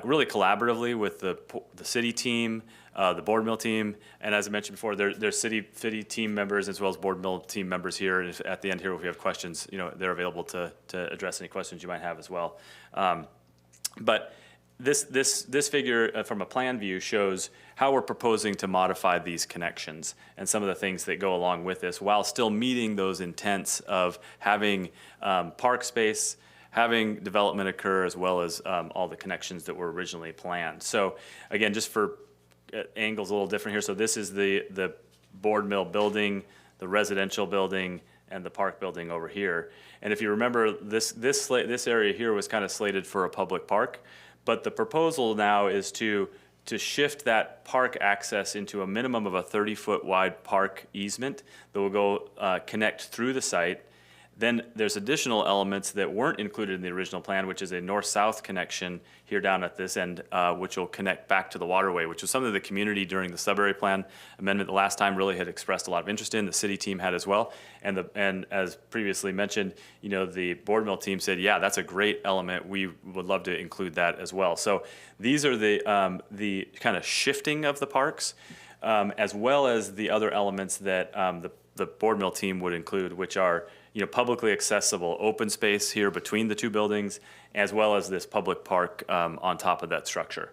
really collaboratively with the city team, the board mill team, and as I mentioned before, there's city team members as well as board mill team members here. And at the end here, if we have questions, they're available to address any questions you might have as well. But this figure from a plan view shows how we're proposing to modify these connections and some of the things that go along with this, while still meeting those intents of having park space, having development occur, as well as all the connections that were originally planned. So again, just for angles a little different here. So this is the board mill building, the residential building, and the park building over here. And if you remember, this area here was kind of slated for a public park, but the proposal now is to shift that park access into a minimum of a 30-foot wide park easement that will go connect through the site. Then there's additional elements that weren't included in the original plan, which is a north-south connection here down at this end, which will connect back to the waterway, which was something the community during the sub-area plan amendment the last time really had expressed a lot of interest in. The city team had as well. And as previously mentioned, the board mill team said, yeah, that's a great element. We would love to include that as well. So these are the kind of shifting of the parks, as well as the other elements that the board mill team would include, which are publicly accessible open space here between the two buildings, as well as this public park on top of that structure.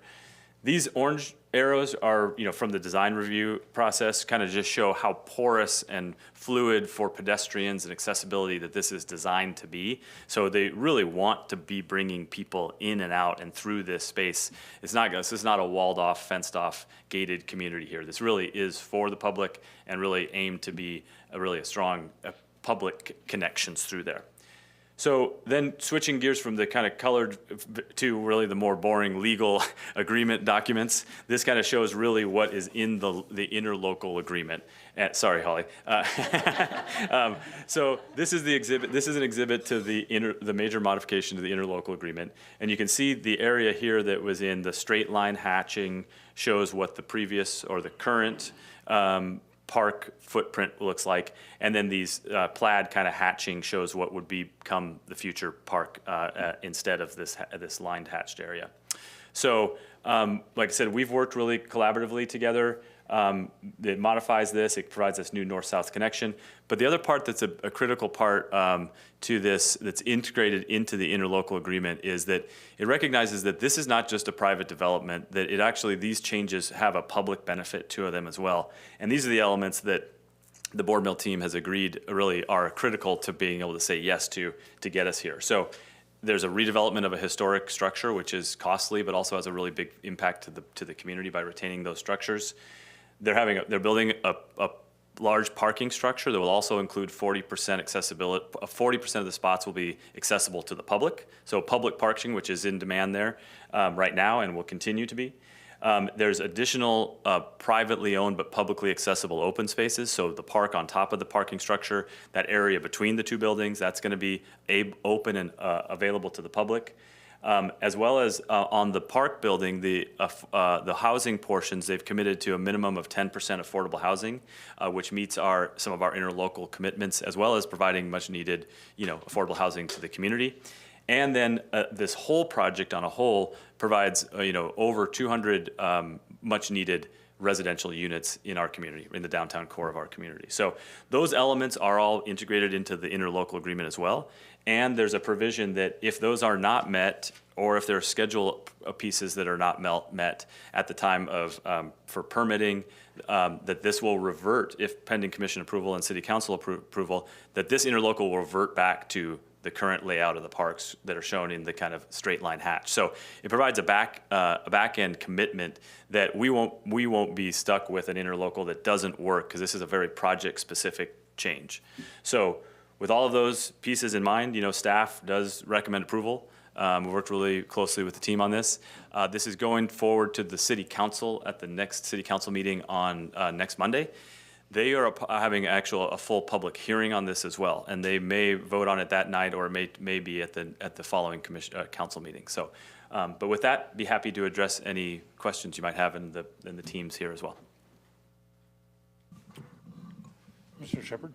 These orange arrows are, from the design review process, kind of just show how porous and fluid for pedestrians and accessibility that this is designed to be. So they really want to be bringing people in and out and through this space. This is not a walled off, fenced off, gated community here. This really is for the public and really aimed to be a strong public connections through there. So then switching gears from the kind of colored to really the more boring legal agreement documents, this kind of shows really what is in the interlocal agreement. Sorry, Holly. So this is the exhibit. This is an exhibit to the major modification to the interlocal agreement. And you can see the area here that was in the straight line hatching shows what the previous or the current park footprint looks like, and then these plaid kind of hatching shows what would become the future park instead of this lined hatched area. So like I said, we've worked really collaboratively together. It modifies this, it provides this new north-south connection. But the other part that's a critical part to this, that's integrated into the interlocal agreement, is that it recognizes that this is not just a private development, that it actually, these changes have a public benefit to them as well. And these are the elements that the board mill team has agreed really are critical to being able to say yes to get us here. So There's a redevelopment of a historic structure, which is costly, but also has a really big impact to the community by retaining those structures. They're building a large parking structure that will also include 40% accessibility. 40% of the spots will be accessible to the public. So public parking, which is in demand there right now and will continue to be. There's additional privately owned but publicly accessible open spaces. So the park on top of the parking structure, that area between the two buildings, that's going to be open and available to the public. As well as on the park building, the housing portions, they've committed to a minimum of 10% affordable housing, which meets some of our interlocal commitments, as well as providing much needed, affordable housing to the community. And then this whole project on a whole provides, over 200 much needed residential units in our community, in the downtown core of our community. So those elements are all integrated into the interlocal agreement as well. And there's a provision that if those are not met, or if there are schedule pieces that are not met at the time of, for permitting, that this will revert, if pending commission approval and city council approval, that this interlocal will revert back to the current layout of the parks that are shown in the kind of straight line hatch. So it provides a back end commitment that we won't be stuck with an interlocal that doesn't work, because this is a very project specific change. So with all of those pieces in mind, staff does recommend approval. We worked really closely with the team on this. This is going forward to the city council at the next city council meeting on next Monday. They are having a full public hearing on this as well, and they may vote on it that night, or it may be at the following council meeting. So, but with that, be happy to address any questions you might have in the teams here as well. Mr. Shepherd?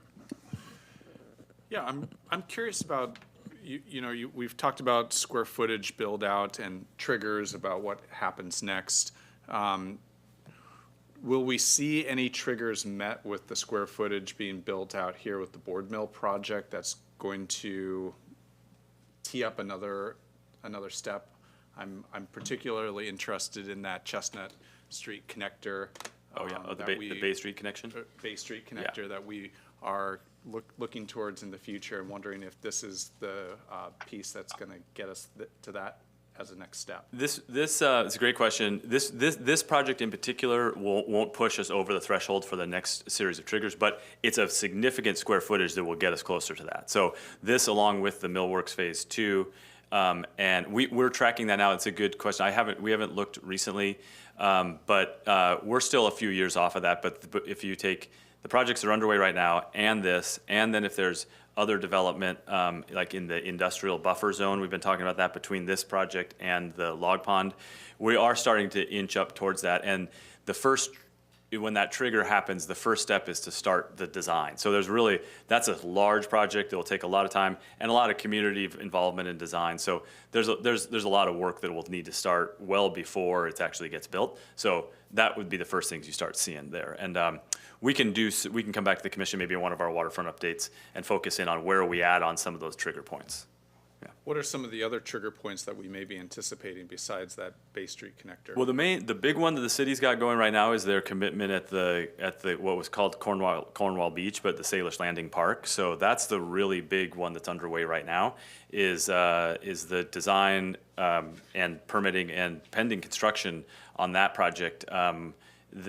Yeah, I'm curious about, we've talked about square footage build out and triggers about what happens next. Will we see any triggers met with the square footage being built out here with the board mill project that's going to tee up another step? I'm particularly interested in that Chestnut Street connector. The Bay Street connection? Bay Street connector that we are looking towards in the future, and wondering if this is the piece that's going to get us to that as a next step. This is a great question. This project in particular won't push us over the threshold for the next series of triggers, but it's a significant square footage that will get us closer to that. So this, along with the Millworks Phase 2, and we're tracking that now. It's a good question. We haven't looked recently, but we're still a few years off of that. But if you take the projects that are underway right now, and this, and then if there's other development, like in the industrial buffer zone, we've been talking about that between this project and the log pond, we are starting to inch up towards that. And when that trigger happens, the first step is to start the design. So that's a large project. It will take a lot of time and a lot of community involvement in design. So there's a lot of work that will need to start well before it actually gets built. So that would be the first things you start seeing there. And we can come back to the commission maybe in one of our waterfront updates and focus in on where we at on some of those trigger points. Yeah. What are some of the other trigger points that we may be anticipating besides that Bay Street connector? Well, the big one that the city's got going right now is their commitment at the what was called Cornwall Beach, but the Salish Landing Park. So that's the really big one that's underway right now. Is the design and permitting and pending construction on that project.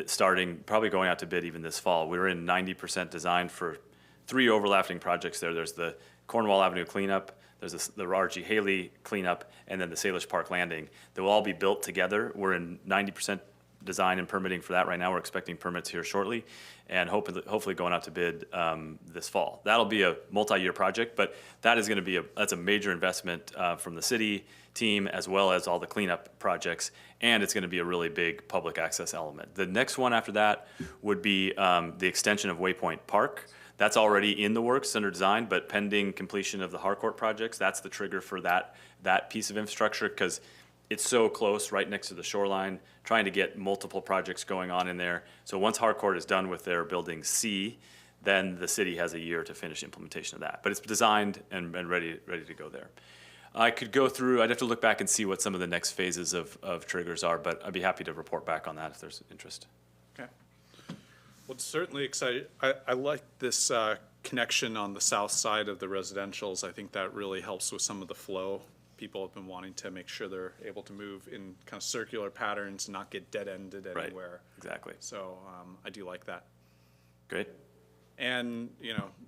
Starting, probably going out to bid even this fall. We were in 90% design for 3 overlapping projects there. There's the Cornwall Avenue cleanup, there's the R.G. Haley cleanup, and then the Salish Park Landing. They will all be built together. We're in 90% design and permitting for that right now. We're expecting permits here shortly, and hopefully going out to bid this fall. That'll be a multi-year project, but that is going to be that's a major investment from the city team, as well as all the cleanup projects, and it's going to be a really big public access element. The next one after that would be the extension of Waypoint Park. That's already in the works under design, but pending completion of the Harcourt projects, that's the trigger for that piece of infrastructure, because it's so close, right next to the shoreline, trying to get multiple projects going on in there. So once Harcourt is done with their building C, then the city has a year to finish implementation of that. But it's designed and ready to go there. I could go through, I'd have to look back and see what some of the next phases of triggers are, but I'd be happy to report back on that if there's interest. Okay. Well, it's certainly exciting. I like this connection on the south side of the residentials. I think that really helps with some of the flow people have been wanting to make sure they're able to move in kind of circular patterns and not get dead-ended Right. anywhere. Exactly. So I do like that. Great. And,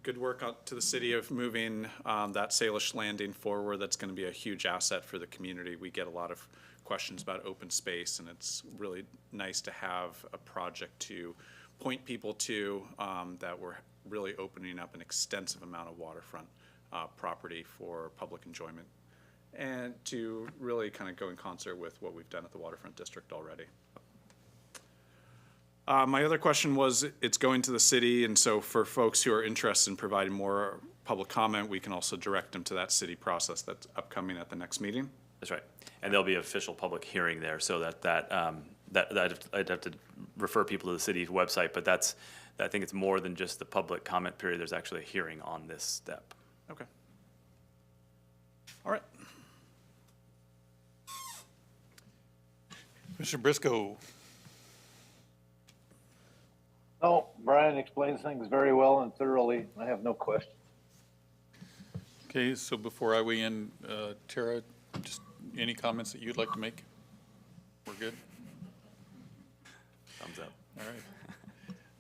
good work out to the city of moving that Salish Landing forward. That's going to be a huge asset for the community. We get a lot of questions about open space, and it's really nice to have a project to point people to that we're really opening up an extensive amount of waterfront property for public enjoyment, and to really kind of go in concert with what we've done at the Waterfront District already. My other question was, it's going to the city, and so for folks who are interested in providing more public comment, we can also direct them to that city process that's upcoming at the next meeting. That's right. And there'll be an official public hearing there, so that I'd have to refer people to the city's website, but I think it's more than just the public comment period. There's actually a hearing on this step. Okay. All right. Mr. Briscoe, No, Brian explains things very well and thoroughly. I have no question. okay, so before I weigh in, Tara, just any comments that you'd like to make? We're good? Thumbs up. All right.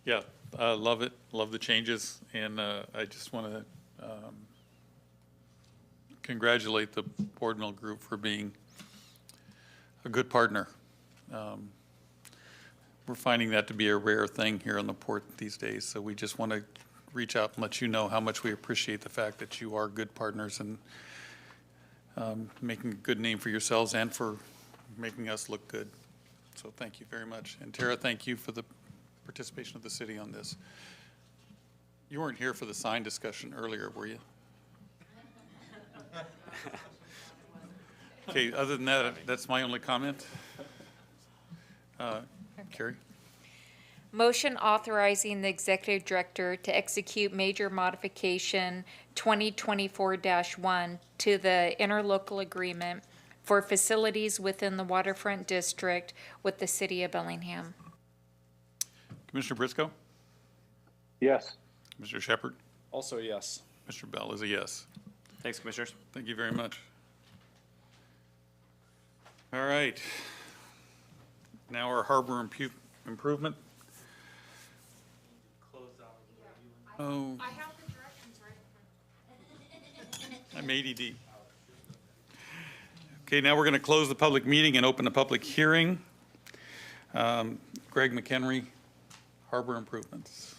Yeah, I love it, love the changes, and I just want to congratulate the Board Mill Group for being a good partner. We're finding that to be a rare thing here on the port these days, so we just want to reach out and let you know how much we appreciate the fact that you are good partners and making a good name for yourselves and for making us look good. So thank you very much. And Tara, thank you for the participation of the city on this. You weren't here for the sign discussion earlier, were you? Okay, other than that, that's my only comment. Carrie? Motion authorizing the executive director to execute major modification 2024-1 to the interlocal agreement for facilities within the waterfront district with the city of Bellingham. Commissioner Briscoe? Yes. Mr. Shepherd? Also, yes. Mr. Bell is a yes. Thanks, Commissioners. Thank you very much. All right. Now our harbor improvement. Oh. I have the directions right. I'm ADD. Okay, now we're going to close the public meeting and open a public hearing. Greg McHenry, harbor improvements.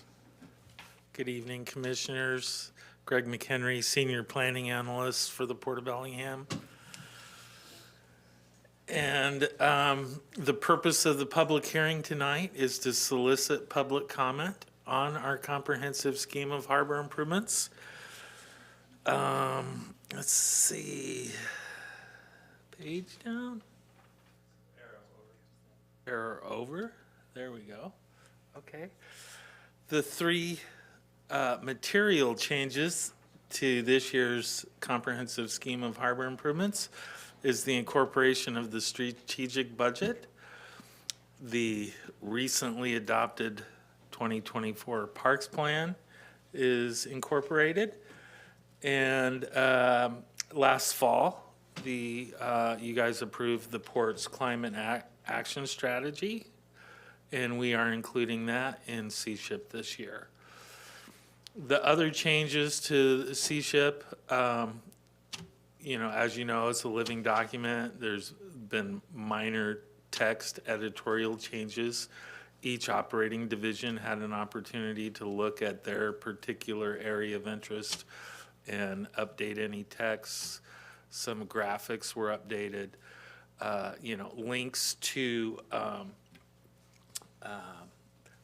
Good evening, Commissioners. Greg McHenry, Senior Planning Analyst for the Port of Bellingham. And the purpose of the public hearing tonight is to solicit public comment on our comprehensive scheme of harbor improvements. Let's see. Page down. Arrow over. There we go. Okay. The three material changes to this year's comprehensive scheme of harbor improvements is the incorporation of the strategic budget, the recently adopted 2024 Parks Plan is incorporated, and last fall, you guys approved the port's climate action strategy, and we are including that in Sea-Ship this year. The other changes to the Sea-Ship, as you know, it's a living document. There's been minor text editorial changes. Each operating division had an opportunity to look at their particular area of interest and update any texts. Some graphics were updated. Links to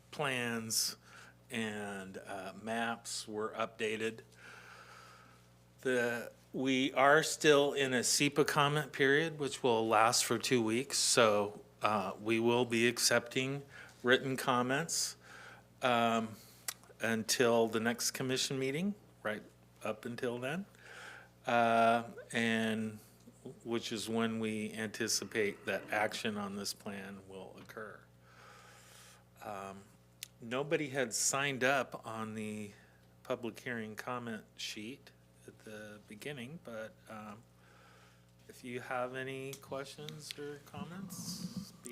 plans and maps were updated. We are still in a SEPA comment period, which will last for 2 weeks, so we will be accepting written comments until the next commission meeting, right up until then, and which is when we anticipate that action on this plan will occur. Nobody had signed up on the public hearing comment sheet at the beginning, but if if you have any questions or comments.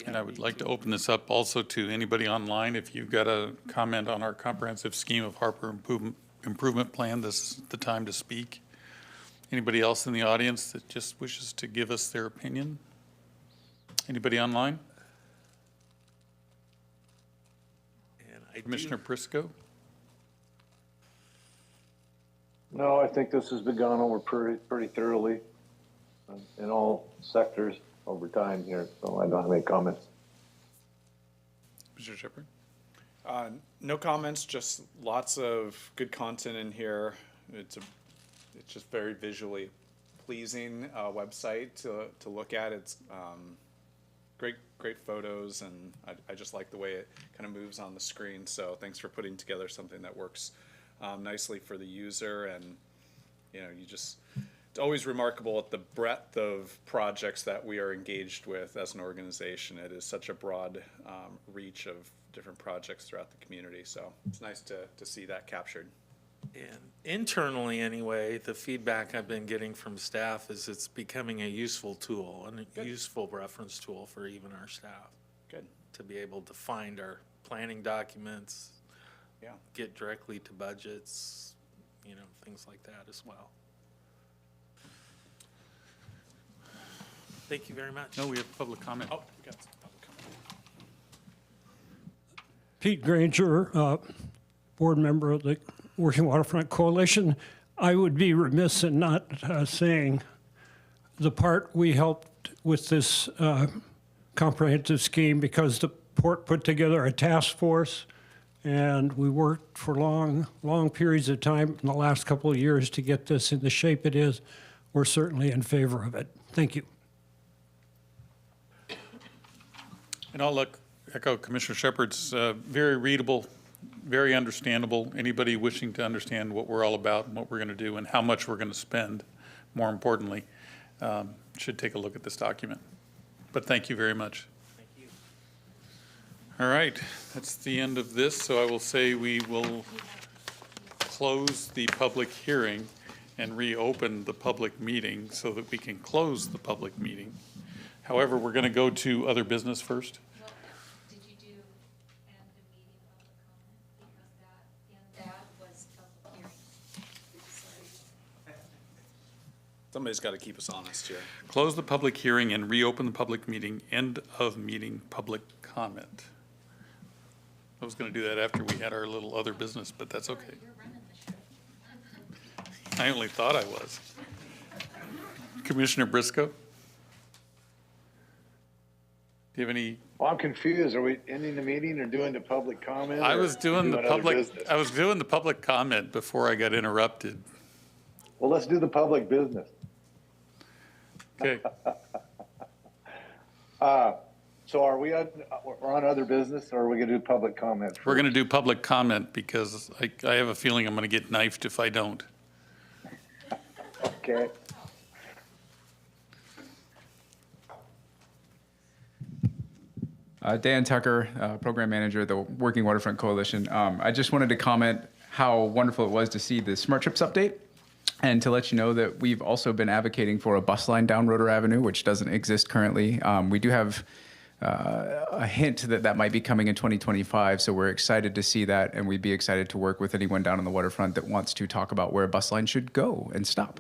And I would like to open this up also to anybody online. If you've got a comment on our comprehensive scheme of harbor improvement plan, this is the time to speak. Anybody else in the audience that just wishes to give us their opinion? Anybody online? And I Commissioner Prisco? No, I think this has been gone over pretty thoroughly in all sectors over time here, so I don't have any comments. Mr. Shepherd? No comments, just lots of good content in here. It's just very visually pleasing website to look at. It's great photos, and I just like the way it kind of moves on the screen. So thanks for putting together something that works nicely for the user. And it's always remarkable at the breadth of projects that we are engaged with as an organization. It is such a broad reach of different projects throughout the community. So it's nice to see that captured. And internally, anyway, the feedback I've been getting from staff is it's becoming a useful tool and a useful reference tool for even our staff. Good. To be able to find our planning documents, Yeah. get directly to budgets, things like that as well. Thank you very much. No, we have public comment. Oh, we got some public comment. Pete Granger, board member of the Working Waterfront Coalition. I would be remiss in not saying the part we helped with this comprehensive scheme, because the port put together a task force and we worked for long periods of time in the last couple of years to get this in the shape it is. We're certainly in favor of it. Thank you. And I'll echo Commissioner Shepherd's very readable, very understandable. Anybody wishing to understand what we're all about and what we're going to do and how much we're going to spend, more importantly, should take a look at this document. But thank you very much. Thank you. All right, that's the end of this. So I will say we will close the public hearing and reopen the public meeting so that we can close the public meeting. However, we're going to go to other business first. Well, did you do end of meeting public comment? Because that was public hearing. Sorry. Somebody's got to keep us honest here. Close the public hearing and reopen the public meeting. End of meeting public comment. I was going to do that after we had our little other business, but that's okay. You're running the show. I only thought I was. Commissioner Briscoe? Do you have any? Well, I'm confused. Are we ending the meeting or doing the public comment? I or was doing the other public, business? I was doing the public comment before I got interrupted. Well, let's do the public business. Okay. So are we on, we're on other business, or are we going to do public comment? We're going to do public comment because I have a feeling I'm going to get knifed if I don't. Okay. Dan Tucker, Program Manager of the Working Waterfront Coalition. I just wanted to comment how wonderful it was to see the Smart Trips update, and to let you know that we've also been advocating for a bus line down Roeder Avenue, which doesn't exist currently. We do have a hint that that might be coming in 2025, so we're excited to see that, and we'd be excited to work with anyone down on the waterfront that wants to talk about where a bus line should go and stop.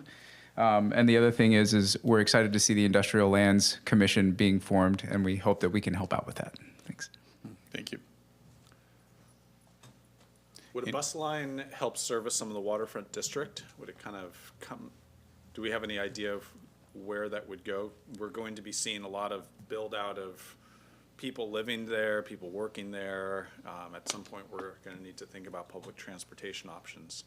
And the other thing is we're excited to see the Industrial Lands Commission being formed, and we hope that we can help out with that. Thanks. Thank you. Would a bus line help service some of the waterfront district? Would it kind of come, do we have any idea of where that would go? We're going to be seeing a lot of build out of people living there, people working there. At some point, we're going to need to think about public transportation options.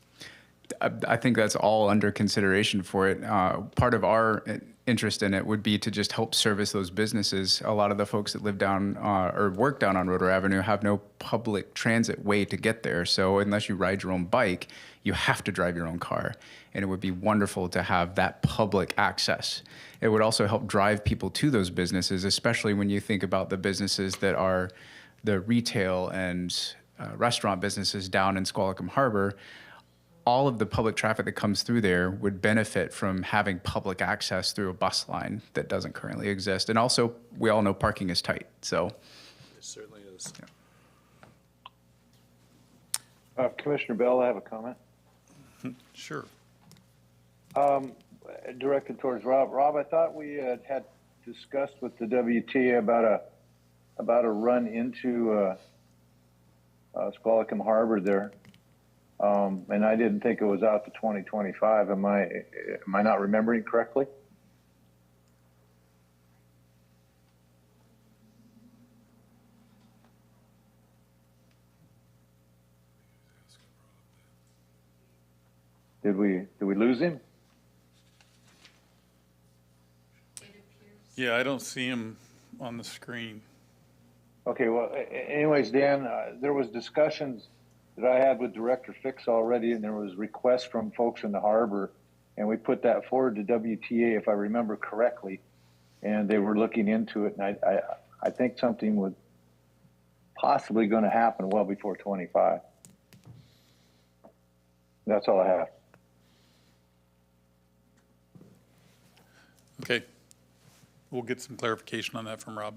I think that's all under consideration for it. Part of our interest in it would be to just help service those businesses. A lot of the folks that live down or work down on Roeder Avenue have no public transit way to get there. So unless you ride your own bike, you have to drive your own car. And it would be wonderful to have that public access. It would also help drive people to those businesses, especially when you think about the businesses that are the retail and restaurant businesses down in Squalicum Harbor. all of the public traffic that comes through there would benefit from having public access through a bus line that doesn't currently exist. And also, we all know parking is tight, so. It certainly is. Commissioner Bell, I have a comment. Sure. Directed towards Rob. Rob, I thought we had discussed with the WTA about a run into Squalicum Harbor there, and I didn't think it was out to 2025. Am I not remembering correctly? Did we lose him? Yeah, I don't see him on the screen. Okay, well, anyways, Dan, there was discussions that I had with Director Fix already, and there was requests from folks in the harbor, and we put that forward to WTA, if I remember correctly, and they were looking into it, and I think something was possibly going to happen well before 25. That's all I have. Okay. We'll get some clarification on that from Rob.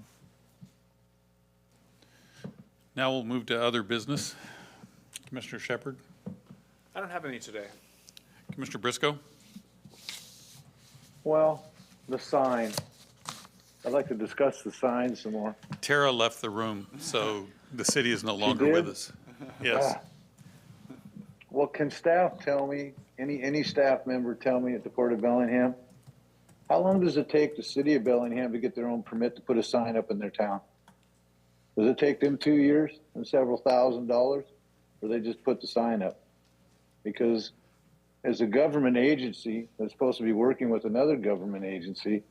Now we'll move to other business. Commissioner Shepard, I don't have any today. Commissioner Briscoe. Well, the sign. I'd like to discuss the sign some more. Tara left the room, so the city is no longer with did? us. Yes. Well, can staff tell me, any staff member tell me at the Port of Bellingham, how long does it take the city of Bellingham to get their own permit to put a sign up in their town? Does it take them 2 years and several $1,000s, or they just put the sign up? Because as a government agency that's supposed to be working with another government agency,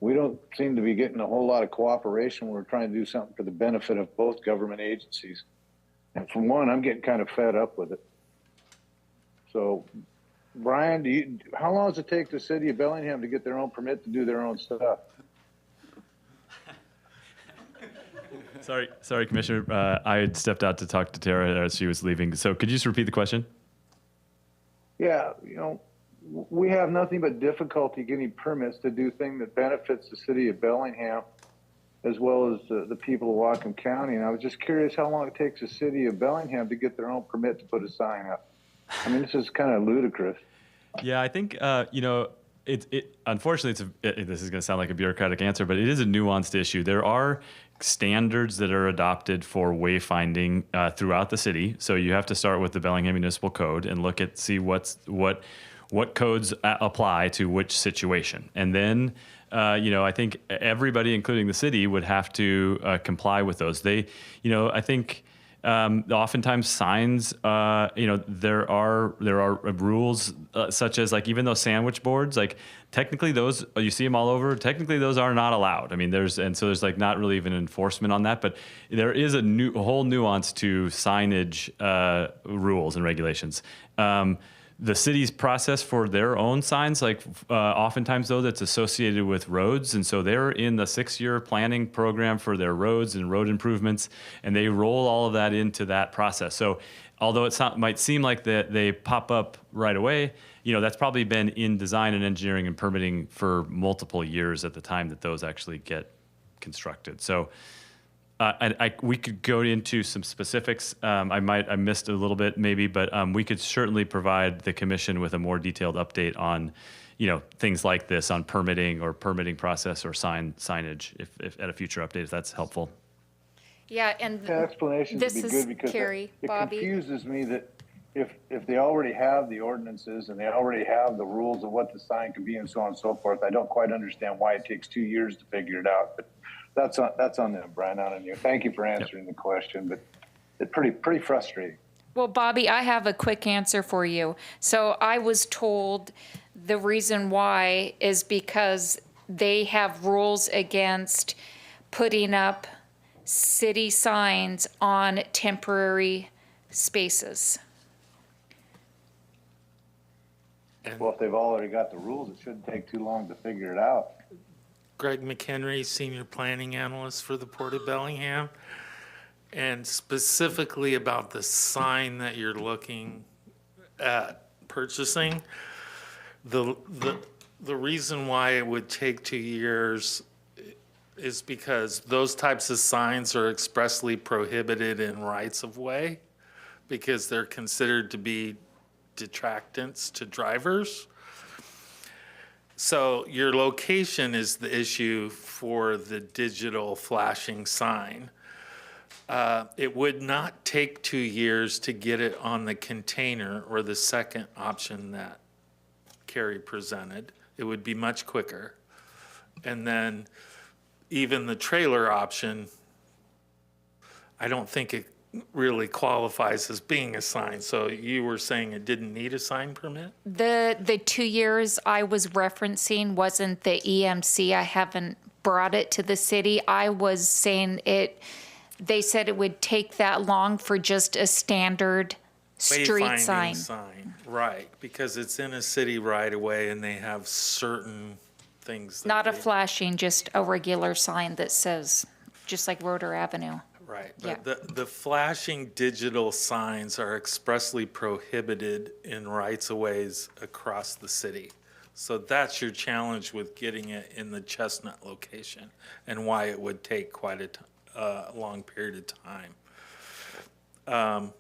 we don't seem to be getting a whole lot of cooperation when we're trying to do something for the benefit of both government agencies. And for one, I'm getting kind of fed up with it. So, Brian, how long does it take the city of Bellingham to get their own permit to do their own stuff? Sorry, Commissioner. I had stepped out to talk to Tara as she was leaving. So could you just repeat the question? Yeah, we have nothing but difficulty getting permits to do things that benefits the city of Bellingham as well as the people of Whatcom County. And I was just curious how long it takes the city of Bellingham to get their own permit to put a sign up. I mean, this is kind of ludicrous. Yeah, I think, unfortunately, this is going to sound like a bureaucratic answer, but it is a nuanced issue. There are standards that are adopted for wayfinding throughout the city. So you have to start with the Bellingham Municipal Code and see what codes apply to which situation. And then, I think everybody, including the city, would have to comply with those. I think oftentimes signs, there are rules such as like even those sandwich boards, like technically those, you see them all over, technically those are not allowed. I mean, there's like not really even enforcement on that, but there is a whole nuance to signage rules and regulations. The city's process for their own signs, like oftentimes though, that's associated with roads. And so they're in the 6-year planning program for their roads and road improvements, and they roll all of that into that process. So although might seem like they pop up right away, that's probably been in design and engineering and permitting for multiple years at the time that those actually get constructed. So we could go into some specifics. I missed a little bit maybe, but we could certainly provide the commission with a more detailed update on, things like this on permitting or permitting process or signage if at a future update, if that's helpful. Yeah, and The explanation would this be is good because Carrie, it Bobby. confuses me that if they already have the ordinances and they already have the rules of what the sign can be and so on and so forth, I don't quite understand why it takes 2 years to figure it out. But that's on them, Brian, not on you. Thank you for answering the question, but it's pretty frustrating. Well, Bobby, I have a quick answer for you. So I was told the reason why is because they have rules against putting up city signs on temporary spaces. Well, if they've already got the rules, it shouldn't take too long to figure it out. Greg McHenry, Senior Planning Analyst for the Port of Bellingham. And specifically about the sign that you're looking at purchasing. The reason why it would take 2 years is because those types of signs are expressly prohibited in rights of way because they're considered to be detractants to drivers. So your location is the issue for the digital flashing sign. It would not take 2 years to get it on the container or the second option that Carrie presented. It would be much quicker. And then even the trailer option, I don't think it really qualifies as being a sign. So you were saying it didn't need a sign permit? The 2 years I was referencing wasn't the EMC. I haven't brought it to the city. I was saying they said it would take that long for just a standard street sign. Wayfinding sign, right, because it's in a city right away and they have certain things. Not a flashing, just a regular sign that says, just like Roeder Avenue. Right, Yeah. but the flashing digital signs are expressly prohibited in rights-of-ways across the city. So that's your challenge with getting it in the Chestnut location and why it would take quite a long period of time.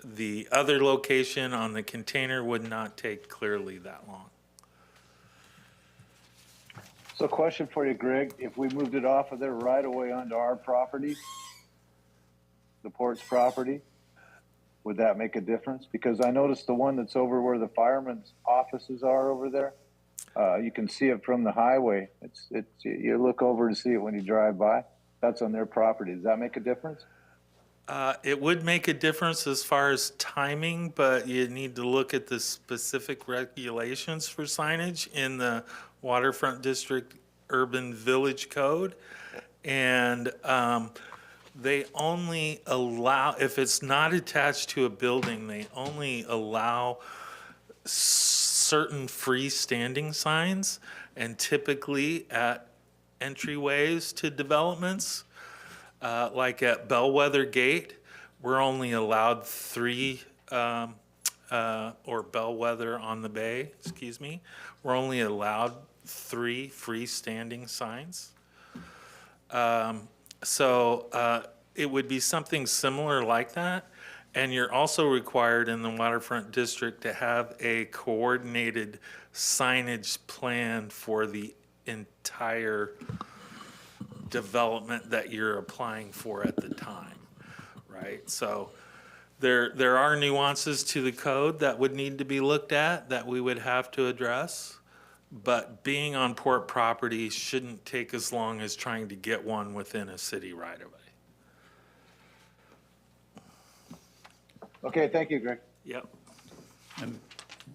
The other location on the container would not take clearly that long. So question for you, Greg, if we moved it off of their right away onto our property, the port's property, would that make a difference? Because I noticed the one that's over where the firemen's offices are over there, you can see it from the highway. You look over to see it when you drive by. That's on their property. Does that make a difference? It would make a difference as far as timing, but you need to look at the specific regulations for signage in the Waterfront District Urban Village Code. And they only allow, if it's not attached to a building, they only allow certain freestanding signs, and typically at entryways to developments. Like at Bellwether Gate, we're only allowed 3, or Bellwether on the Bay, excuse me, we're only allowed 3 freestanding signs. So it would be something similar like that. And you're also required in the Waterfront District to have a coordinated signage plan for the entire development that you're applying for at the time, right? So there are nuances to the code that would need to be looked at that we would have to address, but being on port property shouldn't take as long as trying to get one within a city right away. Okay, thank you, Greg. Yep. And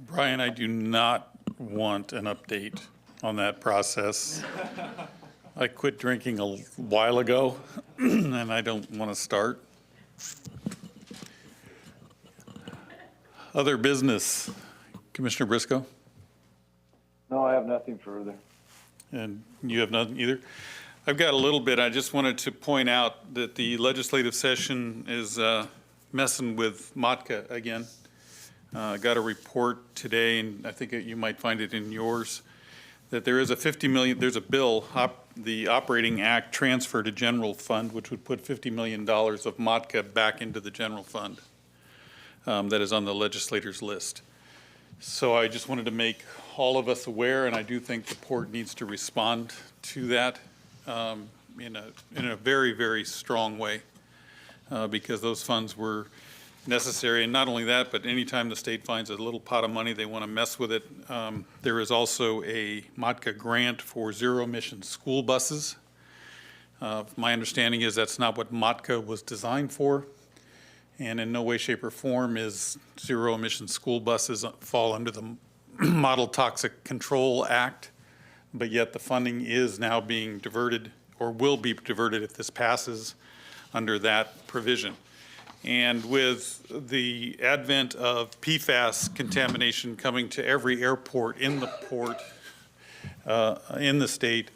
Brian, I do not want an update on that process. I quit drinking a while ago, and I don't want to start. Other business, Commissioner Briscoe? No, I have nothing further. And you have nothing either? I've got a little bit. I just wanted to point out that the legislative session is messing with MOTCA again. Got a report today, and I think you might find it in yours, that there is a $50 million, there's a bill, the Operating Act transfer to general fund, which would put $50 million of MOTCA back into the general fund. That is on the legislators' list. So I just wanted to make all of us aware, and I do think the port needs to respond to that in a very, very strong way, because those funds were necessary. And not only that, but anytime the state finds a little pot of money, they want to mess with it. There is also a MOTCA grant for zero-emission school buses. My understanding is that's not what MOTCA was designed for. And in no way, shape, or form is zero-emission school buses fall under the Model Toxic Control Act. But yet the funding is now being diverted, or will be diverted if this passes, under that provision. And with the advent of PFAS contamination coming to every airport in the port, in the state,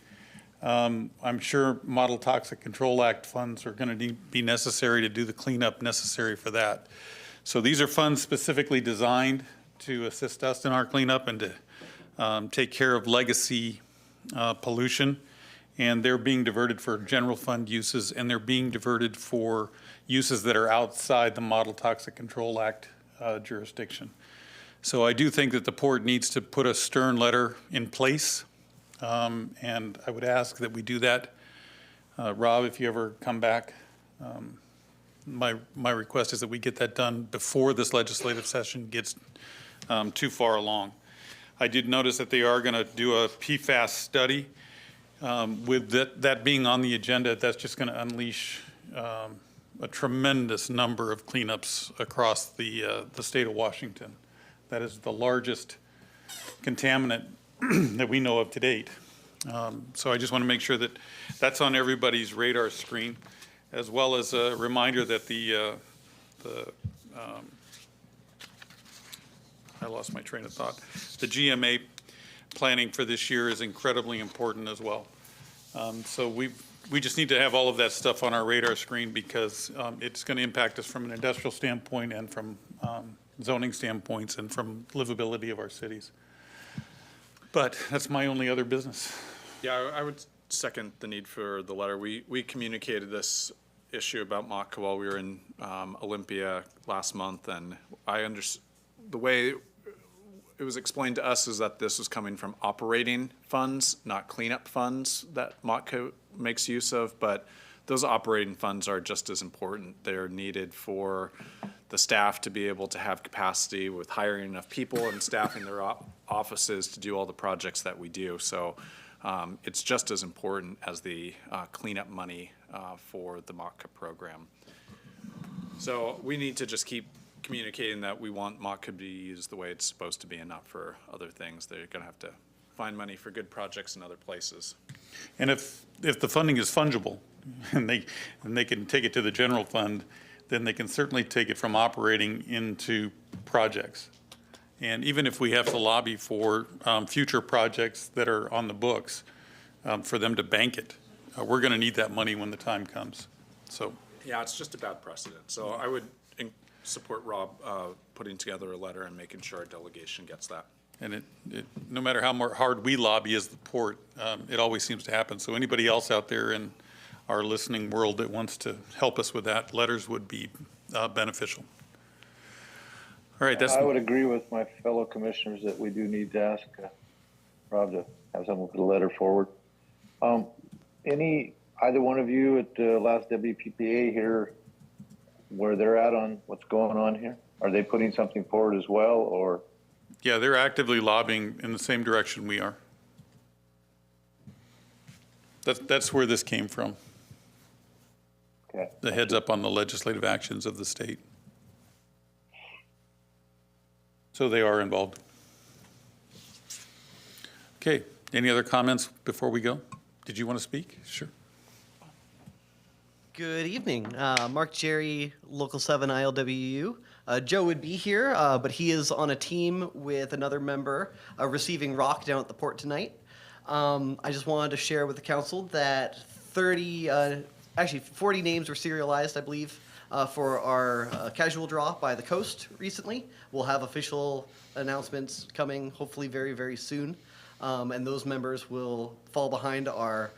I'm sure Model Toxic Control Act funds are going to be necessary to do the cleanup necessary for that. So these are funds specifically designed to assist us in our cleanup and to take care of legacy pollution. And they're being diverted for general fund uses, and they're being diverted for uses that are outside the Model Toxic Control Act jurisdiction. So I do think that the port needs to put a stern letter in place, and I would ask that we do that. Rob, if you ever come back, my request is that we get that done before this legislative session gets too far along. I did notice that they are going to do a PFAS study. With that being on the agenda, that's just going to unleash a tremendous number of cleanups across the state of Washington. That is the largest contaminant that we know of to date. So I just want to make sure that that's on everybody's radar screen, as well as a reminder that I lost my train of thought. The GMA planning for this year is incredibly important as well. So we just need to have all of that stuff on our radar screen, because it's going to impact us from an industrial standpoint and from zoning standpoints and from livability of our cities. But that's my only other business. Yeah, I would second the need for the letter. We communicated this issue about MOCCA while we were in Olympia last month, and the way it was explained to us is that this was coming from operating funds, not cleanup funds that MOCCA makes use of, but those operating funds are just as important. They're needed for the staff to be able to have capacity with hiring enough people and staffing their offices to do all the projects that we do. So it's just as important as the cleanup money for the MOCCA program. So we need to just keep communicating that we want MOCCA to be used the way it's supposed to be and not for other things. They're going to have to find money for good projects in other places. And if the funding is fungible and they can take it to the general fund, then they can certainly take it from operating into projects. And even if we have to lobby for future projects that are on the books, for them to bank it, we're going to need that money when the time comes. So Yeah, it's just a bad precedent. So I would support Rob putting together a letter and making sure our delegation gets that. And no matter how hard we lobby as the port, it always seems to happen. So anybody else out there in our listening world that wants to help us with that, letters would be beneficial. All right, I would agree with my fellow commissioners that we do need to ask Rob to have someone put a letter forward. Either one of you at the last WPPA here, where they're at on what's going on here? Are they putting something forward as well, or? Yeah, they're actively lobbying in the same direction we are. That's where this came from. Okay. The heads up on the legislative actions of the state. So they are involved. Okay, any other comments before we go? Did you want to speak? Sure. Good evening. Mark Jerry, Local 7 ILWU. Joe would be here, but he is on a team with another member receiving rock down at the port tonight. I just wanted to share with the council that 40 names were serialized, I believe, for our casual draw by the coast recently. We'll have official announcements coming hopefully very, very soon. And those members will fall behind our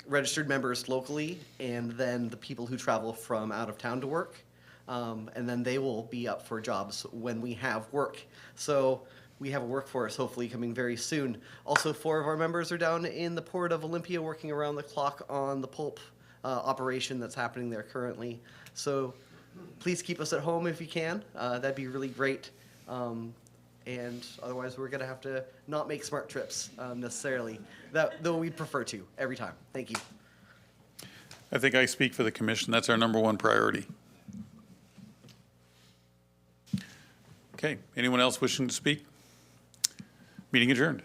registered members locally, and then the people who travel from out of town to work. And then they will be up for jobs when we have work. So we have a workforce hopefully coming very soon. Also, 4 of our members are down in the port of Olympia working around the clock on the pulp operation that's happening there currently. So please keep us at home if you can. That'd be really great. And otherwise, we're going to have to not make smart trips necessarily, though we'd prefer to every time. Thank you. I think I speak for the commission. That's our #1 priority. Okay, anyone else wishing to speak? Meeting adjourned.